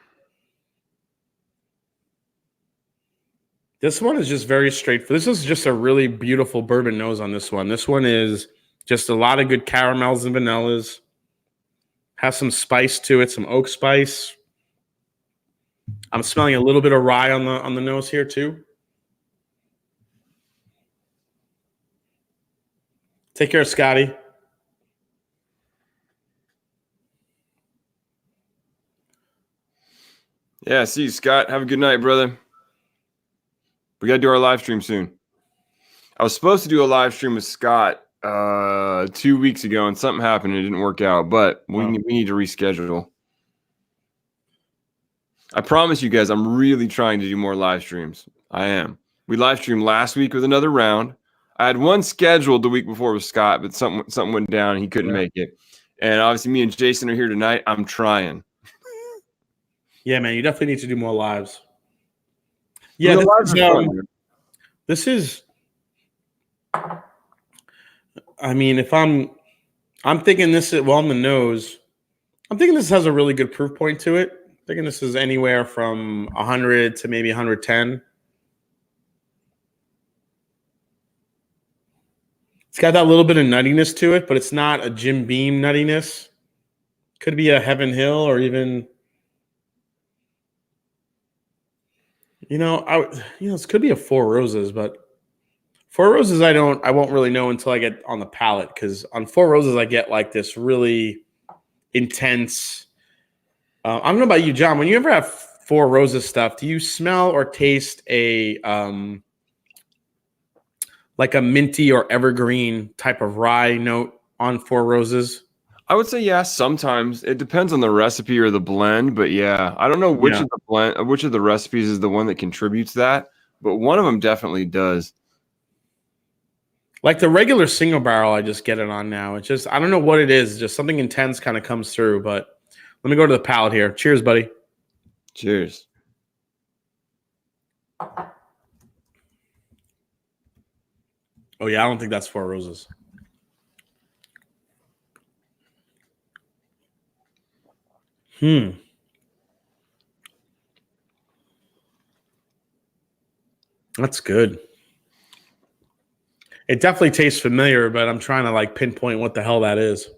This one is just very straightforward. This is just a really beautiful bourbon nose on this one. This one is just a lot of good caramels and vanillas. Has some spice to it, some oak spice. I'm smelling a little bit of rye on the nose here too. Take care, Scotty. Yeah, see you, Scott. Have a good night, brother. We got to do our live stream soon. I was supposed to do a live stream with Scott 2 weeks ago, and something happened and it didn't work out, but we need to reschedule. I promise you guys, I'm really trying to do more live streams. I am. We live streamed last week with another round. I had one scheduled the week before with Scott, but something went down and he couldn't make it. And obviously me and Jason are here tonight. I'm trying. Yeah, man, you definitely need to do more lives. Yeah, this is I mean, if I'm thinking this is on the nose, I'm thinking this has a really good proof point to it. I'm thinking this is anywhere from 100 to maybe 110. It's got that little bit of nuttiness to it, but it's not a Jim Beam nuttiness. Could be a Heaven Hill or even, this could be a Four Roses, but Four Roses I won't really know until I get on the palate, because on Four Roses I get like this really intense. I don't know about you, John. When you ever have Four Roses stuff, do you smell or taste a like a minty or evergreen type of rye note on Four Roses? I would say yeah. Sometimes it depends on the recipe or the blend, but yeah, I don't know which Yeah. of the blend, which of the recipes is the one that contributes that, but one of them definitely does. Like the regular single barrel, I just get it on now. It's just I don't know what it is. Just something intense kind of comes through. But let me go to the palate here. Cheers, buddy. Cheers. Oh yeah, I don't think that's Four Roses. That's good. It definitely tastes familiar, but I'm trying to like pinpoint what the hell that is.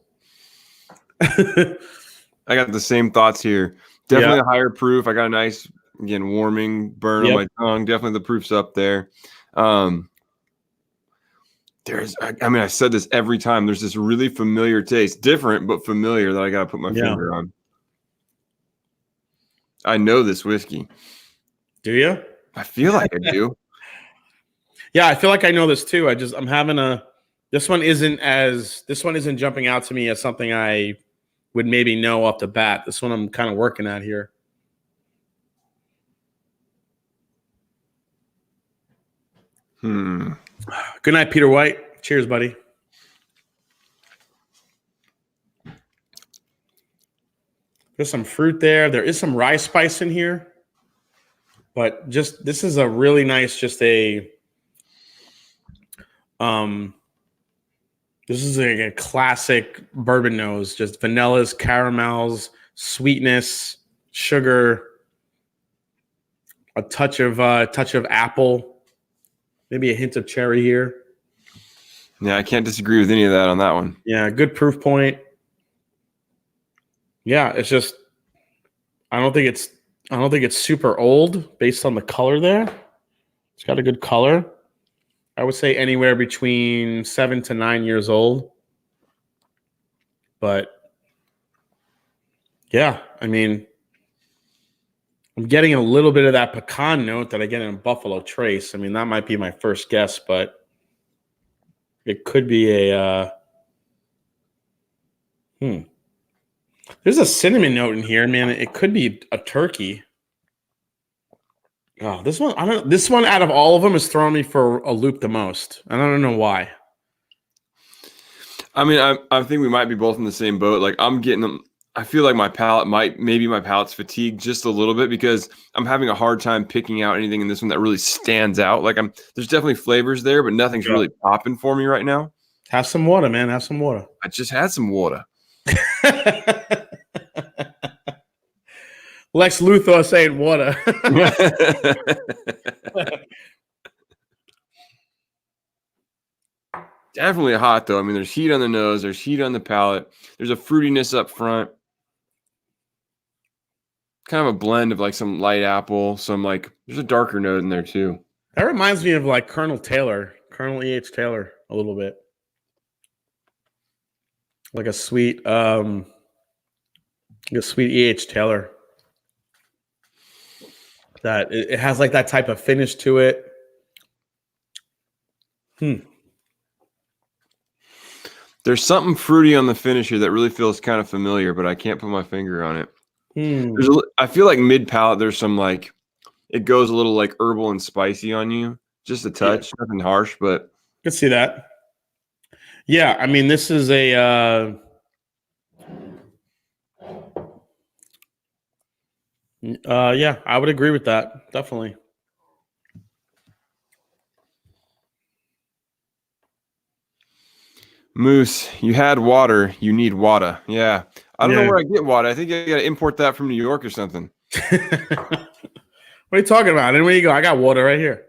I got the same thoughts here. Definitely a higher proof. I got a nice, again, warming burn on my tongue. Definitely the proof's up there. I mean, I said this every time. There's this really familiar taste, different but familiar, that I got to put my finger on. I know this whiskey. Do you? I feel like I do. Yeah, I feel like I know this too. I'm having this one isn't jumping out to me as something I would maybe know off the bat. This one I'm kind of working at here. Good night, Peter White. Cheers, buddy. There's some fruit there. There is some rye spice in here. But just this is a really nice, this is a classic bourbon nose, just vanillas, caramels, sweetness, sugar, a touch of apple, maybe a hint of cherry here. Yeah, I can't disagree with any of that on that one. Yeah, good proof point. Yeah, it's just I don't think it's super old based on the color there. It's got a good color. I would say anywhere between 7 to 9 years old. But yeah, I mean, I'm getting a little bit of that pecan note that I get in a Buffalo Trace. I mean, that might be my first guess, but it could be a There's a cinnamon note in here, man. It could be a turkey. Oh, this one out of all of them is throwing me for a loop the most. And I don't know why. I mean, I think we might be both in the same boat. Like I'm getting them. I feel like my palate's fatigued just a little bit because I'm having a hard time picking out anything in this one that really stands out. Like there's definitely flavors there, but nothing's really popping for me right now. Have some water, man. Have some water. I just had some water. Lex Luthor saying water. Definitely hot though. I mean, there's heat on the nose, there's heat on the palate, there's a fruitiness up front. Kind of a blend of like some light apple, there's a darker note in there too. That reminds me of like Colonel E.H. Taylor a little bit. Like a sweet E.H. Taylor. That it has like that type of finish to it. There's something fruity on the finish here that really feels kind of familiar, but I can't put my finger on it. I feel like mid palate, there's some like it goes a little like herbal and spicy on you, just a touch, nothing harsh, but I can see that. Yeah, I mean, this is a yeah, I would agree with that. Definitely. Moose, you had water, you need water. Yeah. I don't know where I get water. I think I got to import that from New York or something. What are you talking about? And where you go? I got water right here.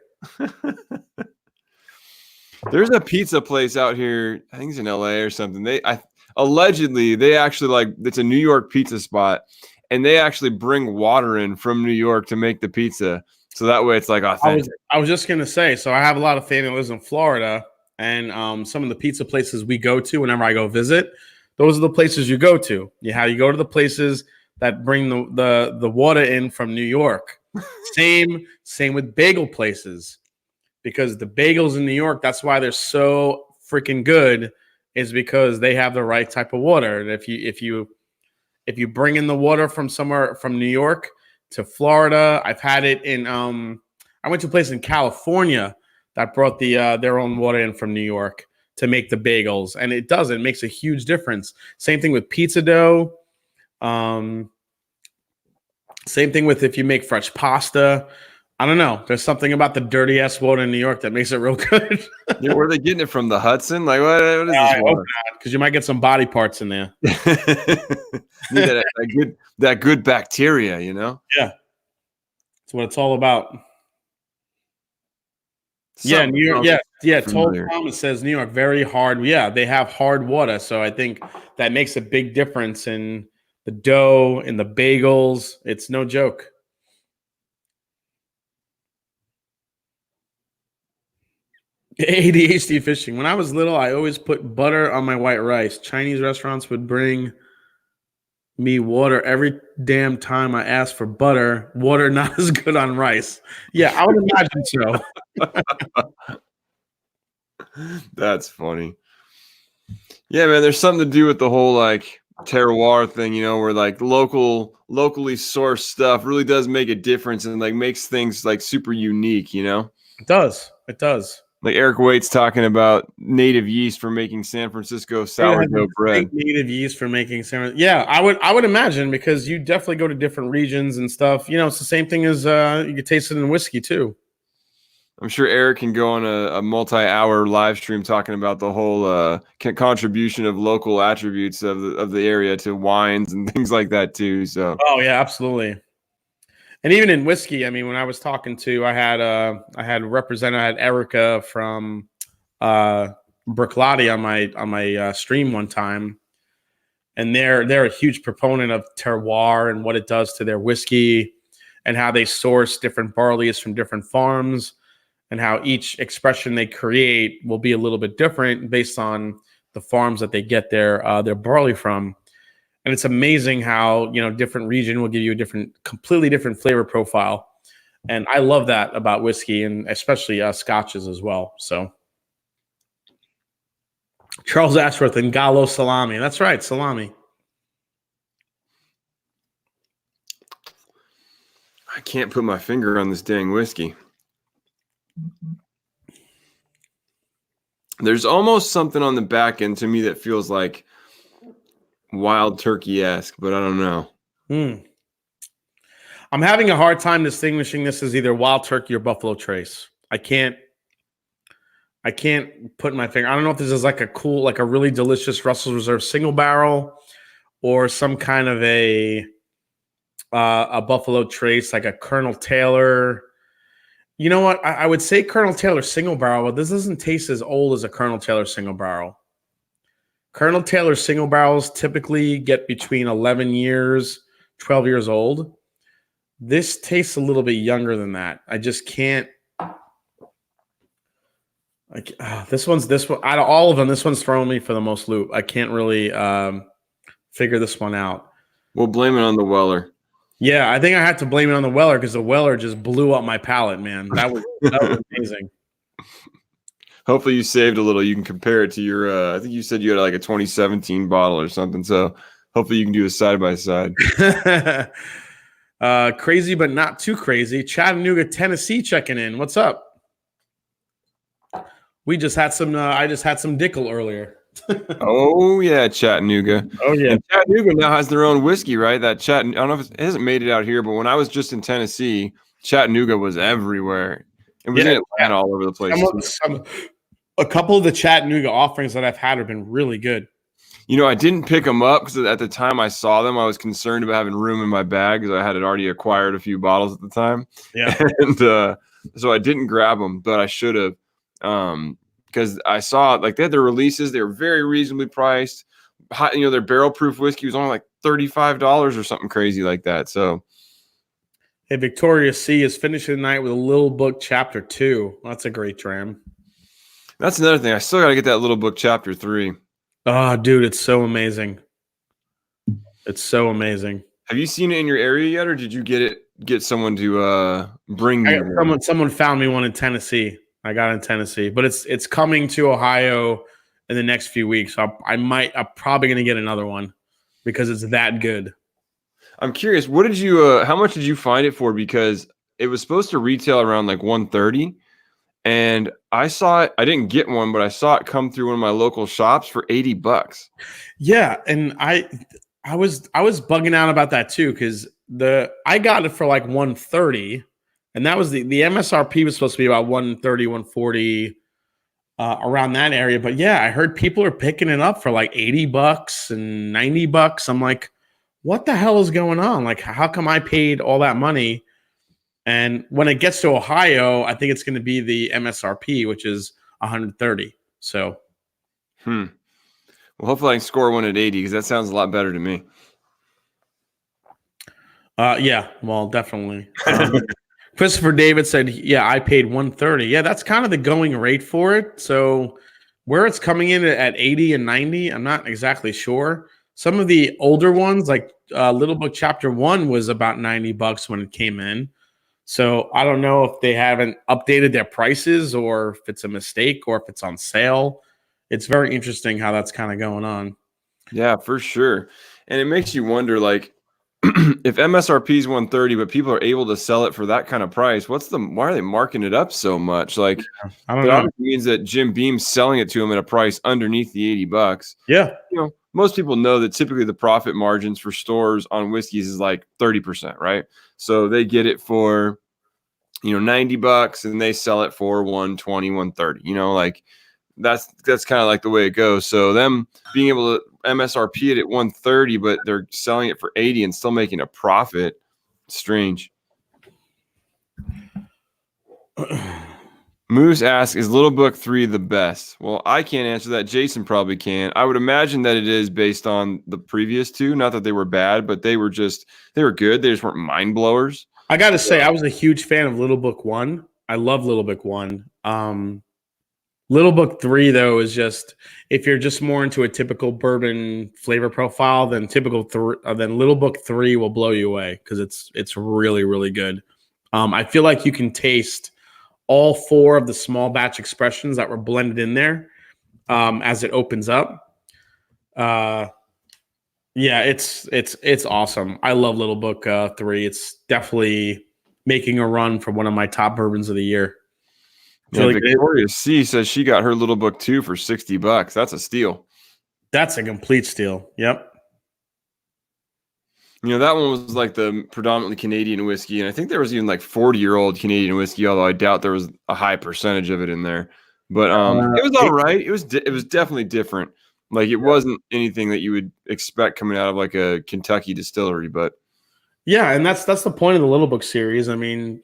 There's a pizza place out here. I think it's in LA or something. Allegedly, they actually it's a New York pizza spot, and they actually bring water in from New York to make the pizza. So that way it's like authentic. I was just going to say, so I have a lot of family that lives in Florida, and some of the pizza places we go to whenever I go visit, those are the places you go to. You go to the places that bring the water in from New York. Same with bagel places, because the bagels in New York, that's why they're so freaking good, is because they have the right type of water. And if you bring in the water from somewhere from New York to Florida, I've had it in I went to a place in California that brought their own water in from New York to make the bagels, and it makes a huge difference. Same thing with pizza dough. Same thing with if you make fresh pasta. I don't know. There's something about the dirty ass water in New York that makes it real good. Yeah, where are they getting it from? The Hudson? Like what is this water? Because you might get some body parts in there. Need that good bacteria, you know? Yeah. That's what it's all about. Yeah, New York. Yeah. Toll Thomas says New York, very hard. Yeah, they have hard water. So I think that makes a big difference in the dough, in the bagels. It's no joke. ADHD fishing. When I was little, I always put butter on my white rice. Chinese restaurants would bring me water every damn time I asked for butter. Water not as good on rice. Yeah, I would imagine so. That's funny. Yeah, man, there's something to do with the whole like terroir thing, you know, where like locally sourced stuff really does make a difference and like makes things like super unique, you know? It does. Like Eric Waite's talking about native yeast for making San Francisco sourdough bread. Native yeast for making yeah, I would imagine, because you definitely go to different regions and stuff. You know, it's the same thing as you could taste it in whiskey too. I'm sure Eric can go on a multi-hour live stream talking about the whole contribution of local attributes of the area to wines and things like that too. So, oh yeah, absolutely. And even in whiskey, I mean, when I was talking to, I had Erica from Bricklati on my stream one time, and they're a huge proponent of terroir and what it does to their whiskey, and how they source different barleys from different farms, and how each expression they create will be a little bit different based on the farms that they get their barley from. And it's amazing how, you know, different region will give you a completely different flavor profile. And I love that about whiskey, and especially scotches as well. So Charles Ashworth and Gallo salami. That's right, salami. I can't put my finger on this dang whiskey. There's almost something on the back end to me that feels like wild turkey-esque, but I don't know. I'm having a hard time distinguishing this as either wild turkey or Buffalo Trace. I can't put my finger. I don't know if this is like a really delicious Russell's Reserve single barrel, or some kind of a Buffalo Trace, like a Colonel Taylor. You know what? I would say Colonel Taylor single barrel, but this doesn't taste as old as a Colonel Taylor single barrel. Colonel Taylor single barrels typically get between 11 years, 12 years old. This tastes a little bit younger than that. I just can't. This one out of all of them, this one's throwing me for the most loop. I can't really figure this one out. We'll blame it on the Weller. Yeah, I think I had to blame it on the Weller, because the Weller just blew up my palate, man. That was amazing. Hopefully you saved a little. You can compare it to your, I think you said you had like a 2017 bottle or something. So hopefully you can do a side-by-side. Crazy, but not too crazy. Chattanooga, Tennessee checking in. What's up? We just had some, I just had some Dickel earlier. Oh, yeah, Chattanooga. Oh, yeah. And Chattanooga now has their own whiskey, right? I don't know if it hasn't made it out here, but when I was just in Tennessee, Chattanooga was everywhere. It was in Atlanta all over the place. A couple of the Chattanooga offerings that I've had have been really good. You know, I didn't pick them up because at the time I saw them, I was concerned about having room in my bag because I had already acquired a few bottles at the time. Yeah. And so I didn't grab them, but I should have, because I saw like they had their releases. They were very reasonably priced. You know, their barrel proof whiskey was only like $35 or something crazy like that. So, hey, Victoria C is finishing the night with a Little Book Chapter 2. That's a great dram. That's another thing. I still got to get that Little Book Chapter 3. Oh, dude, it's so amazing. It's so amazing. Have you seen it in your area yet, or did you get someone to bring you? Someone found me one in Tennessee. I got in Tennessee, but it's coming to Ohio in the next few weeks. I'm probably going to get another one because it's that good. I'm curious, what did you how much did you find it for? Because it was supposed to retail around like 130, and I saw it. I didn't get one, but I saw it come through one of my local shops for $80. Yeah, and I was bugging out about that too because I got it for like 130, and that was the MSRP was supposed to be about 130, 140 around that area. But yeah, I heard people are picking it up for like $80 and $90. I'm like, what the hell is going on? Like, how come I paid all that money? And when it gets to Ohio, I think it's going to be the MSRP, which is 130. So, Well, hopefully I can score one at 80 because that sounds a lot better to me. yeah, well, definitely. Christopher David said, yeah, I paid 130. Yeah, that's kind of the going rate for it. So where it's coming in at 80 and 90, I'm not exactly sure. Some of the older ones, like Little Book Chapter 1 was about $90 when it came in. So I don't know if they haven't updated their prices or if it's a mistake or if it's on sale. It's very interesting how that's kind of going on. Yeah, for sure. And it makes you wonder, like, if MSRP is 130, but people are able to sell it for that kind of price, why are they marking it up so much? Like, I don't that know. obviously means that Jim Beam's selling it to him at a price underneath the $80. Yeah. You know, most people know that typically the profit margins for stores on whiskeys is like 30%, right? So they get it for, $90 and they sell it for 120, 130, like that's kind of like the way it goes. So them being able to MSRP it at 130, but they're selling it for 80 and still making a profit. Strange. Moose asks, is Little Book 3 the best? Well, I can't answer that. Jason probably can. I would imagine that it is based on the previous two. Not that they were bad, but they were good. They just weren't mind blowers. I got to say, I was a huge fan of Little Book 1. I love Little Book 1. Little Book 3, though, is just, if you're just more into a typical bourbon flavor profile, then then Little Book 3 will blow you away because it's really, really good. I feel like you can taste all four of the small batch expressions that were blended in there as it opens up. Yeah, it's awesome. I love Little Book 3. It's definitely making a run for one of my top bourbons of the year. Yeah, really Victoria C says she got her Little Book 2 for $60. That's a steal. That's a complete steal. Yep. That one was like the predominantly Canadian whiskey, and I think there was even like 40-year-old Canadian whiskey, although I doubt there was a high percentage of it in there. But it was all right. It was definitely different. Like, it wasn't anything that you would expect coming out of like a Kentucky distillery, but yeah, and that's the point of the Little Book series. I mean,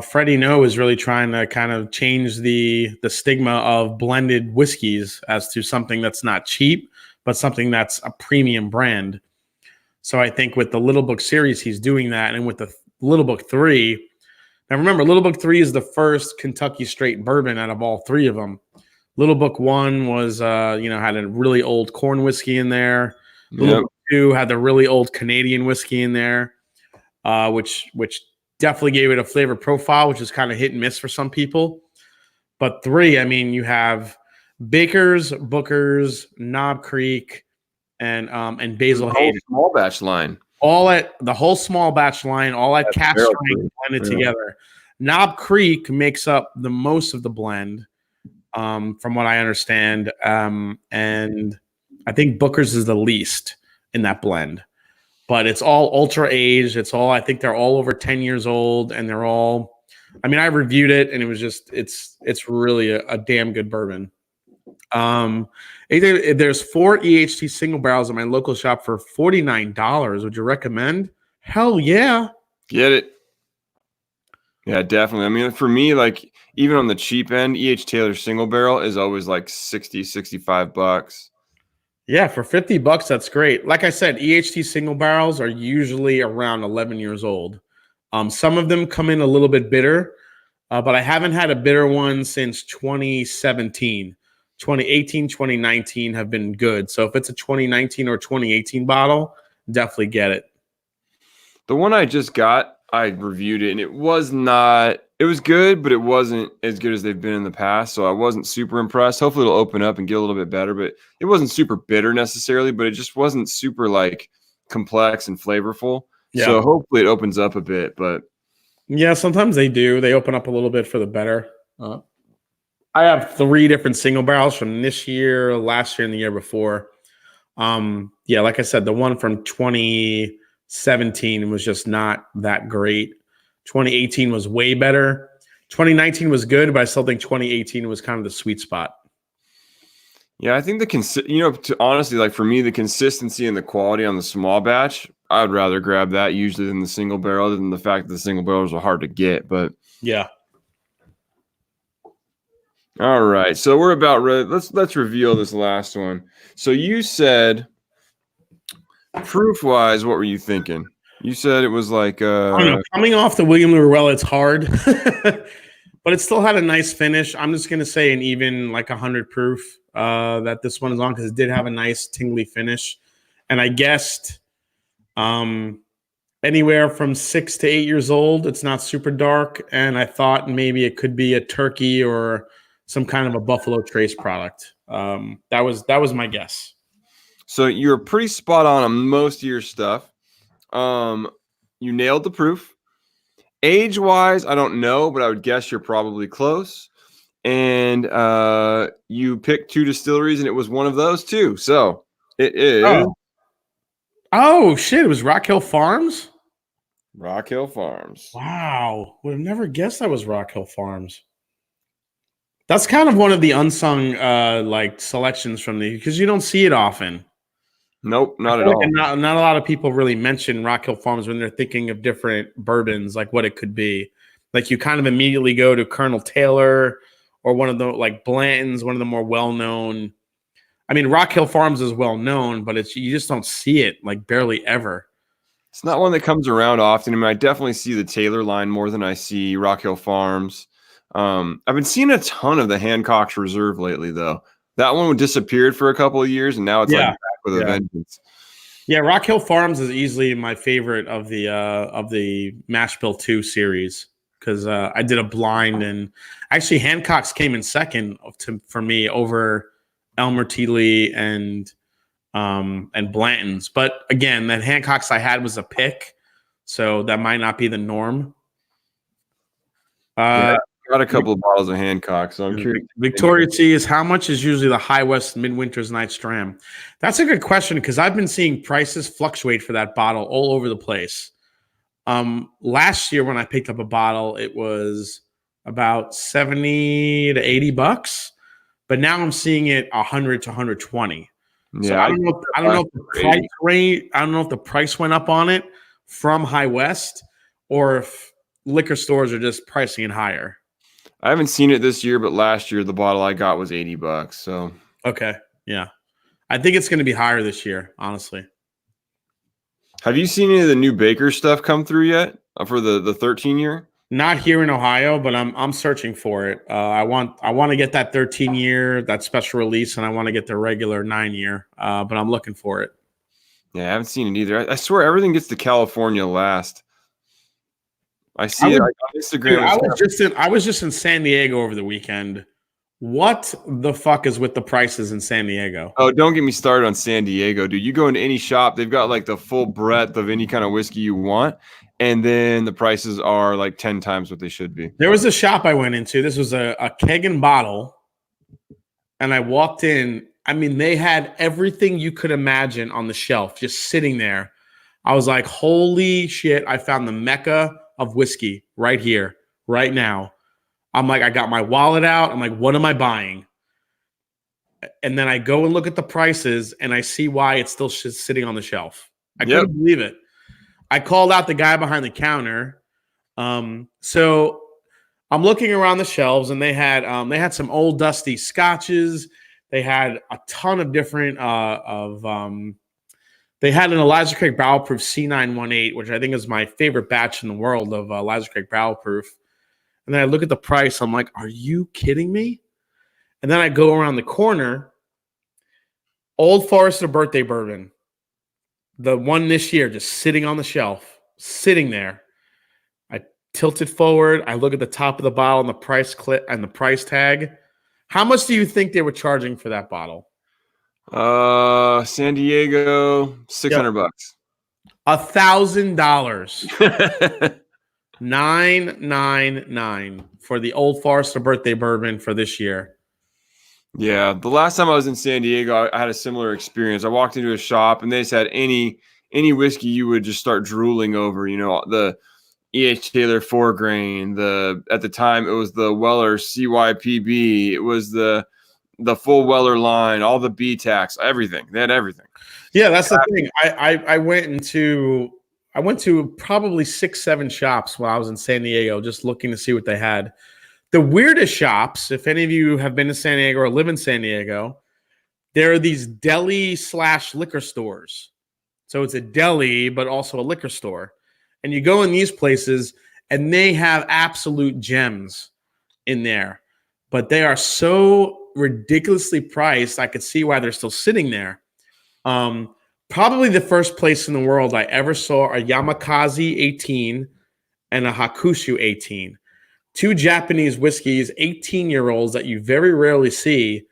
Freddie No is really trying to kind of change the stigma of blended whiskeys as to something that's not cheap, but something that's a premium brand. So I think with the Little Book series, he's doing that, and with the Little Book 3. Now remember, Little Book 3 is the first Kentucky straight bourbon out of all three of them. Little Book 1 was, had a really old corn whiskey in there. Little Book 2 had the really old Canadian whiskey in there, which definitely gave it a flavor profile, which is kind of hit and miss for some people. But 3, I mean, you have Baker's, Booker's, Knob Creek, and Basil Hayden. Small batch line. The whole small batch line, all at cask strength blended together. Knob Creek makes up the most of the blend. From what I understand. And I think Booker's is the least in that blend. But it's all ultra aged. I think they're all over 10 years old, and they're all, I mean, I reviewed it, and it was just, it's really a damn good bourbon. There's 4 EHT single barrels in my local shop for $49. Would you recommend? Hell yeah. Get it. Yeah, definitely. I mean, for me, like, even on the cheap end, E.H. Taylor single barrel is always like $60, $65. Yeah, for $50, that's great. Like I said, EHT single barrels are usually around 11 years old. Some of them come in a little bit bitter, but I haven't had a bitter one since 2017. 2018, 2019 have been good. So if it's a 2019 or 2018 bottle, definitely get it. The one I just got, I reviewed it, and it was not It was good, but it wasn't as good as they've been in the past. So I wasn't super impressed. Hopefully it'll open up and get a little bit better, but it wasn't super bitter necessarily, but it just wasn't super like complex and flavorful. Yeah. So hopefully it opens up a bit, but Yeah, sometimes they do. They open up a little bit for the better. I have 3 different single barrels from this year, last year, and the year before. Yeah, like I said, the one from 2017 was just not that great. 2018 was way better. 2019 was good, but I still think 2018 was kind of the sweet spot. yeah, I think honestly, like for me, the consistency and the quality on the small batch, I'd rather grab that usually than the single barrel, other than the fact that the single barrels are hard to get. But Yeah. all right, so we're about ready. Let's reveal this last one. So you said proof wise, what were you thinking? You said it was like I don't know. Coming off the William Lurell, it's hard, but it still had a nice finish. I'm just gonna say an even like 100 proof that this one is on because it did have a nice tingly finish, and I guessed anywhere from 6 to 8 years old. It's not super dark, and I thought maybe it could be a turkey or some kind of a Buffalo Trace product. That was my guess. So you're pretty spot on most of your stuff. You nailed the proof. Age wise, I don't know, but I would guess you're probably close. And you picked 2 distilleries, and it was one of those too. So it is Oh shit! It was Rock Hill Farms. Rock Hill Farms. Wow, would have never guessed that was Rock Hill Farms. That's kind of one of the unsung like selections from the because you don't see it often. Nope, not I at feel like all. not a lot of people really mention Rock Hill Farms when they're thinking of different bourbons, like what it could be. Like you kind of immediately go to Colonel Taylor or one of the like Blanton's, one of the more well-known. I mean, Rock Hill Farms is well known, but it's you just don't see it like barely ever. It's not one that comes around often. I mean, I definitely see the Taylor line more than I see Rock Hill Farms. I've been seeing a ton of the Hancock's Reserve lately, though. That one disappeared for a couple of years, and now it's like back with a vengeance. Yeah, Rock Hill Farms is easily my favorite of the Mash Bill 2 series because I did a blind and actually Hancock's came in second for me over Elmer T. Lee and Blanton's. But again, that Hancock's I had was a pick, so that might not be the norm. Yeah, I got a couple of bottles of Hancock, so I'm curious. Victoria C is how much is usually the High West Midwinter's Night's Dram? That's a good question because I've been seeing prices fluctuate for that bottle all over the place. Last year when I picked up a bottle, it was about 70 to 80 bucks, but now I'm seeing it 100 to 120. Yeah, so I don't know if the price rate, I don't know if the price went up on it from High West or if liquor stores are just pricing it higher. I haven't seen it this year, but last year the bottle I got was $80. So okay, yeah, I think it's going to be higher this year. Honestly, have you seen any of the new Baker stuff come through yet for the 13 year? not here in Ohio, but I'm searching for it. I want to get that 13 year, that special release, and I want to get the regular 9 year. But I'm looking for it. Yeah, I haven't seen it either. I swear everything gets to California last. I see it on Instagram. Dude, I was just in San Diego over the weekend. What the fuck is with the prices in San Diego? Oh, don't get me started on San Diego, dude. You go into any shop, they've got like the full breadth of any kind of whiskey you want, and then the prices are like 10 times what they should be. There was a shop I went into. This was a keg and bottle, and I walked in. I mean, they had everything you could imagine on the shelf, just sitting there. I was like, holy shit, I found the mecca of whiskey right here, right now. I'm like, I got my wallet out. I'm like, what am I buying? And then I go and look at the prices and I see why it's still sitting on the shelf. I couldn't believe it. I called out the guy behind the counter. So I'm looking around the shelves and they had some old dusty scotches. They had a ton of different they had an Elijah Craig Barrel Proof C918, which I think is my favorite batch in the world of Elijah Craig Barrel Proof. And then I look at the price. I'm like, are you kidding me? And then I go around the corner. Old Forester Birthday Bourbon. The one this year just sitting on the shelf, sitting there. I tilt it forward. I look at the top of the bottle and the price clip and the price tag. How much do you think they were charging for that bottle? San Diego, Yep. $600. $1,000. 999 for the Old Forester birthday bourbon for this year. Yeah, the last time I was in San Diego, I had a similar experience. I walked into a shop and they just had any whiskey you would just start drooling over. You know, the E.H. Taylor 4-grain. At the time it was the Weller CYPB. It was the full Weller line, all the B-Tax, everything. They had everything. Yeah, that's the thing. I went to probably 6-7 shops while I was in San Diego, just looking to see what they had. The weirdest shops, if any of you have been to San Diego or live in San Diego, there are these deli/liquor stores. So it's a deli, but also a liquor store. And you go in these places, and they have absolute gems in there. But they are so ridiculously priced, I could see why they're still sitting there. Probably the first place in the world I ever saw a Yamakaze 18 and a Hakushu 18. 2 Japanese whiskeys, 18-year-olds that you very rarely see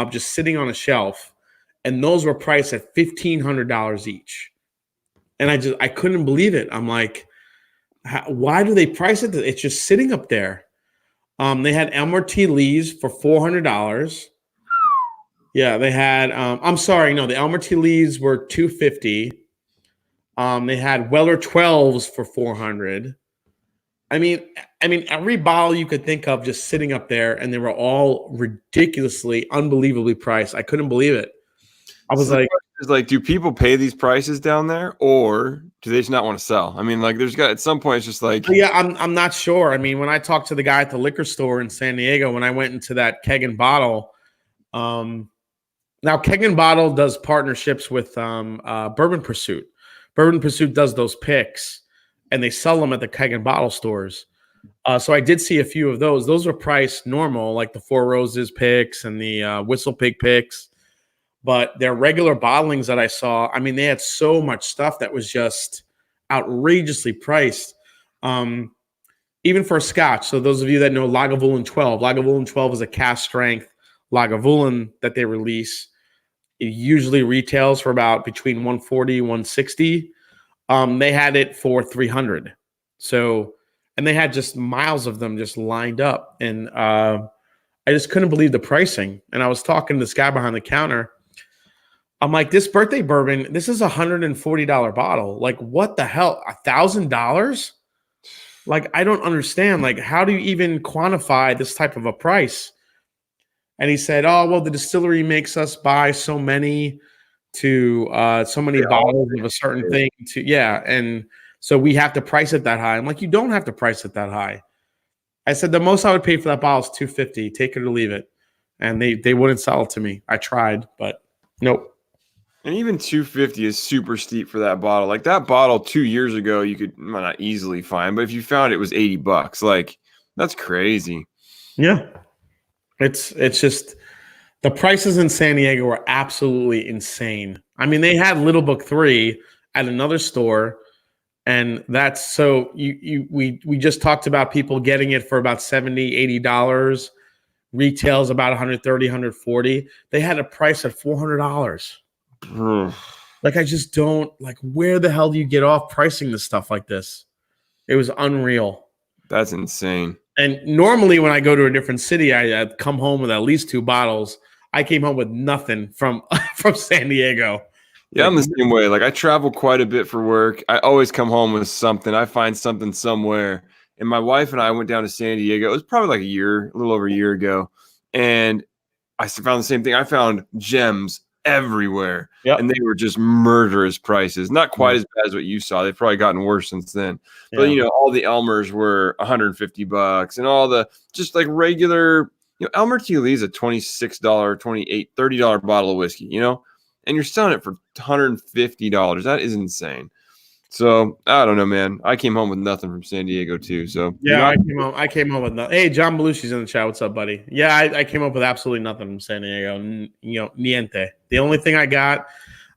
just sitting on a shelf. And those were priced at $1,500 each. And I couldn't believe it. I'm like, why do they price it? It's just sitting up there. They had Elmer T. Lee's for $400. Yeah, they had. I'm sorry, no, the Elmer T. Lee's were $250. They had Weller 12s for $400. I mean, every bottle you could think of just sitting up there, and they were all ridiculously, unbelievably priced. I couldn't believe it. I was like, do people pay these prices down there, or do they just not want to sell? I mean, like, at some point, it's just like, yeah, I'm not sure. I mean, when I talked to the guy at the liquor store in San Diego, when I went into that Keg and Bottle, now Keg and Bottle does partnerships with Bourbon Pursuit. Bourbon Pursuit does those picks, and they sell them at the Keg and Bottle stores. So I did see a few of those. Those were priced normal, like the Four Roses picks and the Whistle Pig picks. But their regular bottlings that I saw, I mean, they had so much stuff that was just outrageously priced, even for a Scotch. So those of you that know Lagavulin 12, Lagavulin 12 is a cast strength Lagavulin that they release. It usually retails for about between 140 and 160. They had it for 300. So, and they had just miles of them just lined up. And I just couldn't believe the pricing. And I was talking to this guy behind the counter. I'm like, this birthday bourbon, this is $140 bottle. Like, what the hell? $1,000? Like, I don't understand. Like, how do you even quantify this type of a price? And he said, oh, well, the distillery makes us buy so many bottles of a certain thing and so we have to price it that high. I'm like, you don't have to price it that high. I said the most I would pay for that bottle is $250. Take it or leave it. And they wouldn't sell it to me. I tried, but nope. And even $250 is super steep for that bottle. Like, that bottle 2 years ago, you could not easily find, but if you found it was $80, like, that's crazy. Yeah. It's just the prices in San Diego were absolutely insane. I mean, they had Little Book 3 at another store, and that's so we just talked about people getting it for about $70, $80. Retails about $130, $140. They had a price at $400. Like, I just don't, like, where the hell do you get off pricing this stuff like this? It was unreal. That's insane. And normally when I go to a different city, I'd come home with at least 2 bottles. I came home with nothing from San Diego. Yeah, I'm the same way. Like, I travel quite a bit for work. I always come home with something. I find something somewhere. And my wife and I went down to San Diego. It was probably like a little over a year ago. And I found the same thing. I found gems everywhere. Yep. And they were just murderous prices. Not quite as bad as what you saw. They've probably gotten worse since then. Yeah. But, all the Elmers were $150 and all the just like regular, Elmer T. Lee's a $26, $28, $30 bottle of whiskey, and you're selling it for $150. That is insane. So I don't know, man. I came home with nothing from San Diego too. So yeah, I came home with nothing. Hey, John Belushi's in the chat. What's up, buddy? Yeah, I came up with absolutely nothing from San Diego. Niente. The only thing I got,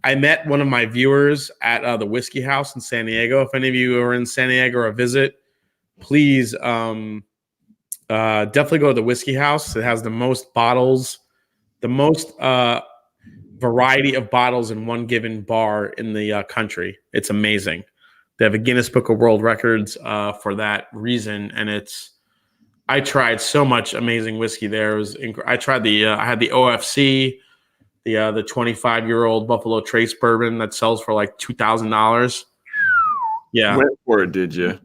I met one of my viewers at the Whiskey House in San Diego. If any of you are in San Diego or visit, please definitely go to the Whiskey House. It has the most bottles, the most variety of bottles in one given bar in the country. It's amazing. They have a Guinness Book of World Records for that reason, and I tried so much amazing whiskey there. I tried I had the OFC, the 25-year-old Buffalo Trace bourbon that sells for like $2,000. Yeah, Went for it, did you?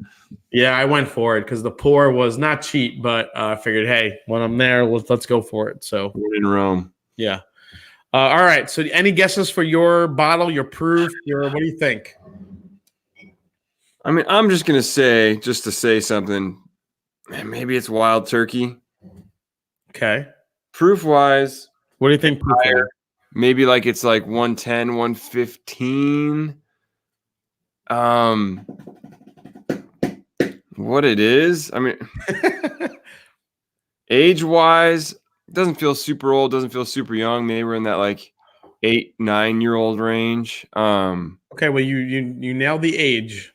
yeah, I went for it because the pour was not cheap, but I figured, hey, when I'm there, let's go for it. So We're in Rome. yeah. All right. So, any guesses for your bottle, your proof, what do you think? I mean, I'm just gonna say, just to say something, maybe it's Wild Turkey. Okay. Proof wise, What do you think? Proof higher. Maybe like it's like 110, 115. What it is? I mean, age wise, doesn't feel super old, doesn't feel super young. Maybe we're in that like 8, 9-year-old range. Okay, well, you nailed the age,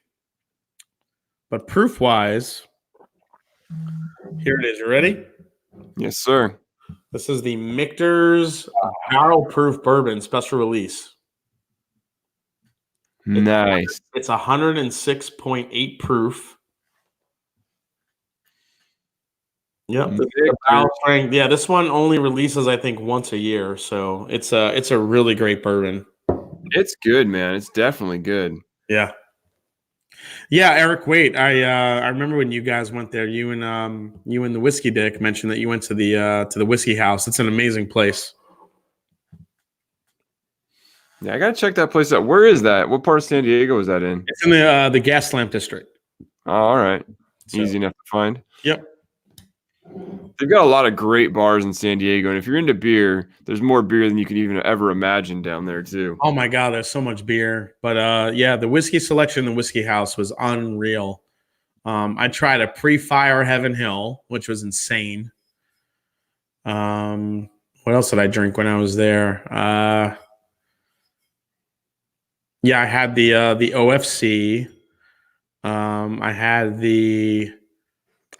but proof wise, here it is. You ready? Yes, sir. This is the Michter's Barrel Proof Bourbon Special Release. Nice. It's 106.8 proof. Yep. Yeah, this one only releases, I think, once a year, so it's a really great bourbon. It's good, man. It's definitely good. Yeah. Yeah, Eric, wait. I remember when you guys went there, you and the Whiskey Dick mentioned that you went to the Whiskey House. It's an amazing place. Yeah, I gotta check that place out. Where is that? What part of San Diego is that in? It's in the Gas Lamp District. Oh, all right. So, easy enough to find. Yep. They've got a lot of great bars in San Diego, and if you're into beer, there's more beer than you can even ever imagine down there too. Oh my God, there's so much beer. But yeah, the whiskey selection in the Whiskey House was unreal. I tried a pre-fire Heaven Hill, which was insane. What else did I drink when I was there? Yeah, I had the OFC. I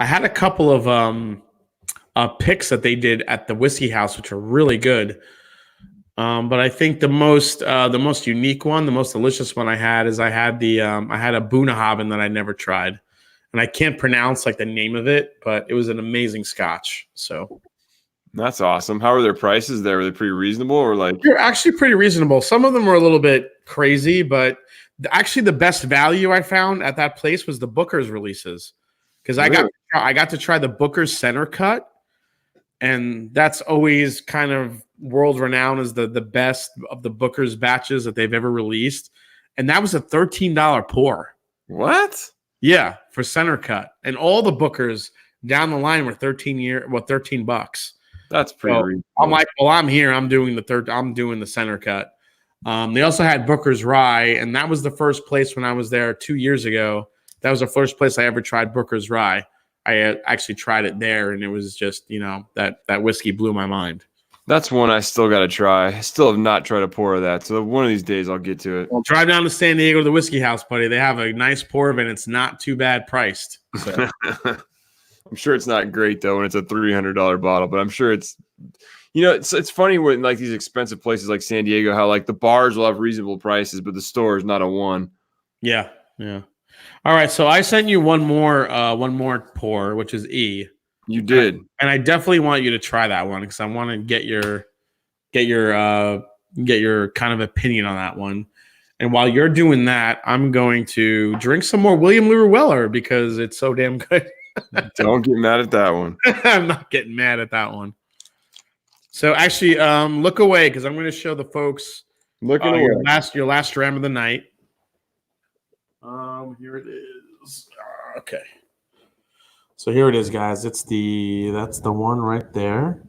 had a couple of picks that they did at the Whiskey House, which are really good. But I think the most unique one, the most delicious one I had I had a Bunnahabhain that I never tried, and I can't pronounce like the name of it, but it was an amazing Scotch. So that's awesome. How are their prices there? Were they pretty reasonable, or like? They're actually pretty reasonable. Some of them were a little bit crazy, but actually the best value I found at that place was the Booker's releases, because I got to try the Booker's Center Cut, and that's always kind of world renowned as the best of the Booker's batches that they've ever released, and that was a $13 pour. What? Yeah, for Center Cut, and all the Bookers down the line were $13. That's pretty reasonable. I'm like, well, I'm here. I'm doing the Center Cut. They also had Booker's Rye, and that was the first place when I was there 2 years ago. That was the first place I ever tried Booker's Rye. I actually tried it there, and it was just, that whiskey blew my mind. That's one I still got to try. I still have not tried a pour of that. So one of these days I'll get to it. Well, drive down to San Diego to the Whiskey House, buddy. They have a nice pour of it, and it's not too bad priced. So. I'm sure it's not great though when it's a $300 bottle, but I'm sure it's, it's funny when like these expensive places like San Diego, how like the bars will have reasonable prices, but the store is not a one. Yeah. Yeah. All right. So I sent you one more pour, which is E. You did. And I definitely want you to try that one because I want to get your kind of opinion on that one. And while you're doing that, I'm going to drink some more William Lure Weller because it's so damn good. Don't get mad at that one. I'm not getting mad at that one. So actually, look away because I'm going to show the folks looking away. Your last dram of the night. Here it is. Okay. So here it is, guys. That's the one right there.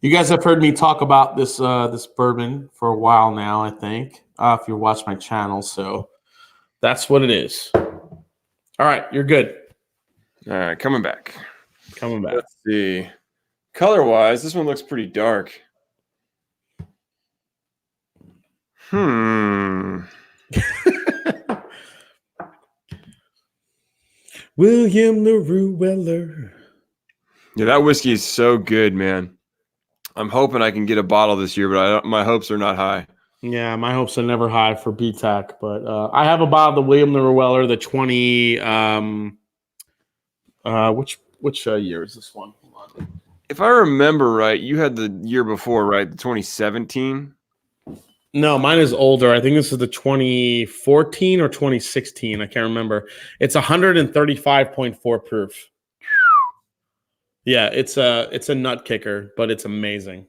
You guys have heard me talk about this bourbon for a while now, I think. If you watch my channel, so that's what it is. All right, you're good. All right, coming back. Let's see. Color-wise, this one looks pretty dark. William Larue Weller. Yeah, that whiskey is so good, man. I'm hoping I can get a bottle this year, but my hopes are not high. Yeah, my hopes are never high for BTAC, but I have a bottle of the William Larue Weller, the 20. Which year is this one? Hold on. If I remember right, you had the year before, right? The 2017. No, mine is older. I think this is the 2014 or 2016. I can't remember. It's 135.4 proof. Yeah, it's a nut kicker, but it's amazing.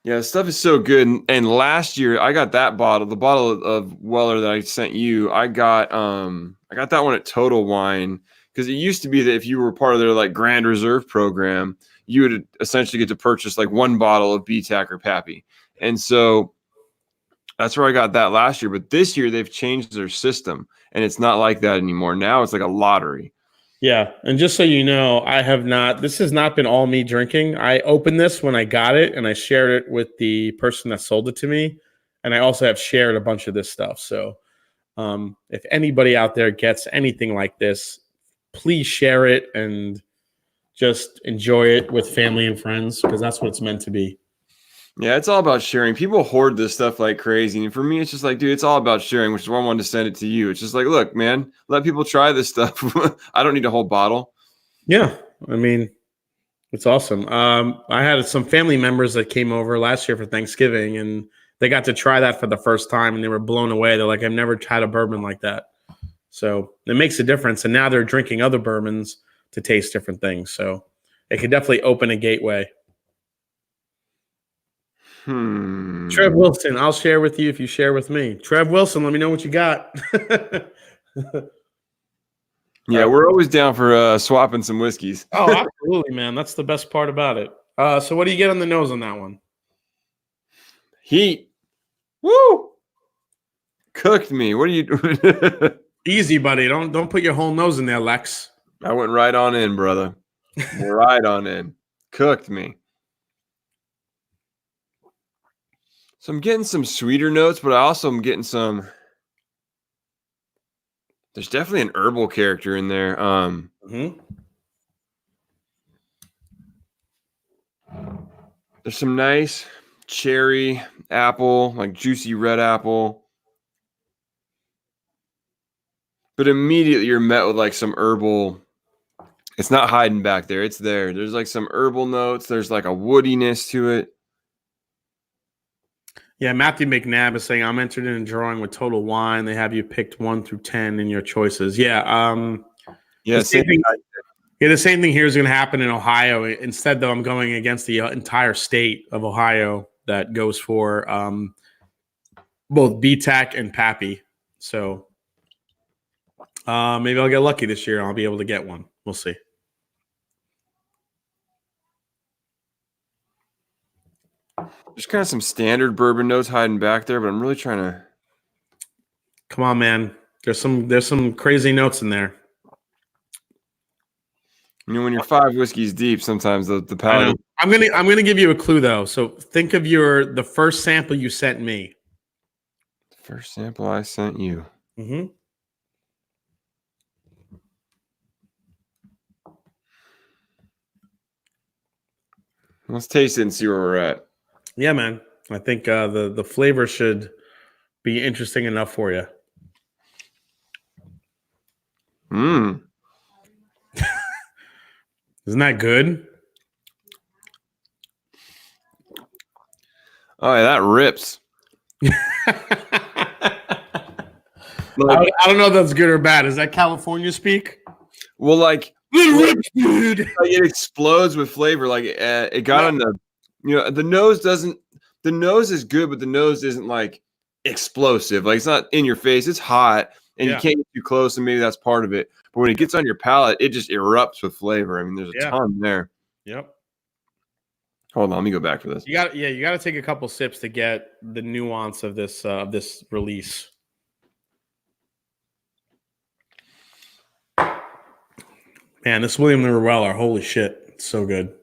Yeah, the stuff is so good. And last year I got that bottle, the bottle of Weller that I sent you. I got that one at Total Wine because it used to be that if you were part of their like Grand Reserve program, you would essentially get to purchase like one bottle of BTAC or Pappy. And so that's where I got that last year. But this year they've changed their system and it's not like that anymore. Now it's like a lottery. Yeah, and just so you know, this has not been all me drinking. I opened this when I got it and I shared it with the person that sold it to me. And I also have shared a bunch of this stuff. So if anybody out there gets anything like this, please share it and just enjoy it with family and friends because that's what it's meant to be. Yeah, it's all about sharing. People hoard this stuff like crazy. And for me, it's just like, dude, it's all about sharing, which is why I wanted to send it to you. It's just like, look, man, let people try this stuff. I don't need a whole bottle. Yeah, I mean, it's awesome. I had some family members that came over last year for Thanksgiving, and they got to try that for the first time, and they were blown away. They're like, I've never had a bourbon like that. So it makes a difference. And now they're drinking other bourbons to taste different things. So it could definitely open a gateway. Trev Wilson, I'll share with you if you share with me. Trev Wilson, let me know what you got. Yeah, we're always down for swapping some whiskeys. Oh, absolutely, man. That's the best part about it. So what do you get on the nose on that one? Heat. Woo! Cooked me. What are you Easy, buddy. Don't put your whole nose in there, Lex. I went right on in, brother. Right on in. Cooked me. So I'm getting some sweeter notes, but I also am getting some. There's definitely an herbal character in there. There's some nice cherry, apple, like juicy red apple. But immediately you're met with like some herbal. It's not hiding back there. It's there. There's like some herbal notes. There's like a woodiness to it. Yeah, Matthew McNabb is saying I'm entered in a drawing with Total Wine. They have you picked 1 through 10 in your choices. Yeah, yeah. The same thing here is going to happen in Ohio. Instead, though, I'm going against the entire state of Ohio that goes for both BTAC and Pappy. So maybe I'll get lucky this year. I'll be able to get one. We'll see. There's kind of some standard bourbon notes hiding back there, but I'm really trying to. Come on, man. There's some crazy notes in there. You know, when you're 5 whiskeys deep, sometimes the palate. I'm gonna give you a clue though. So think of the first sample you sent me. First sample I sent you. Mm-hmm. Let's taste it and see where we're at. Yeah, man. I think the flavor should be interesting enough for you. Isn't that good? Oh, yeah, that rips. I don't know if that's good or bad. Is that California speak? Well, like, dude. Like it explodes with flavor. Like it got on the, the nose doesn't. The nose is good, but the nose isn't like explosive. Like it's not in your face. It's hot, and you can't get too close, and maybe that's part of it. But when it gets on your palate, it just erupts with flavor. I mean, there's a ton there. Yep. Hold on, let me go back for this. You got to take a couple sips to get the nuance of this release. Man, this William Larue Weller, holy shit, it's so good.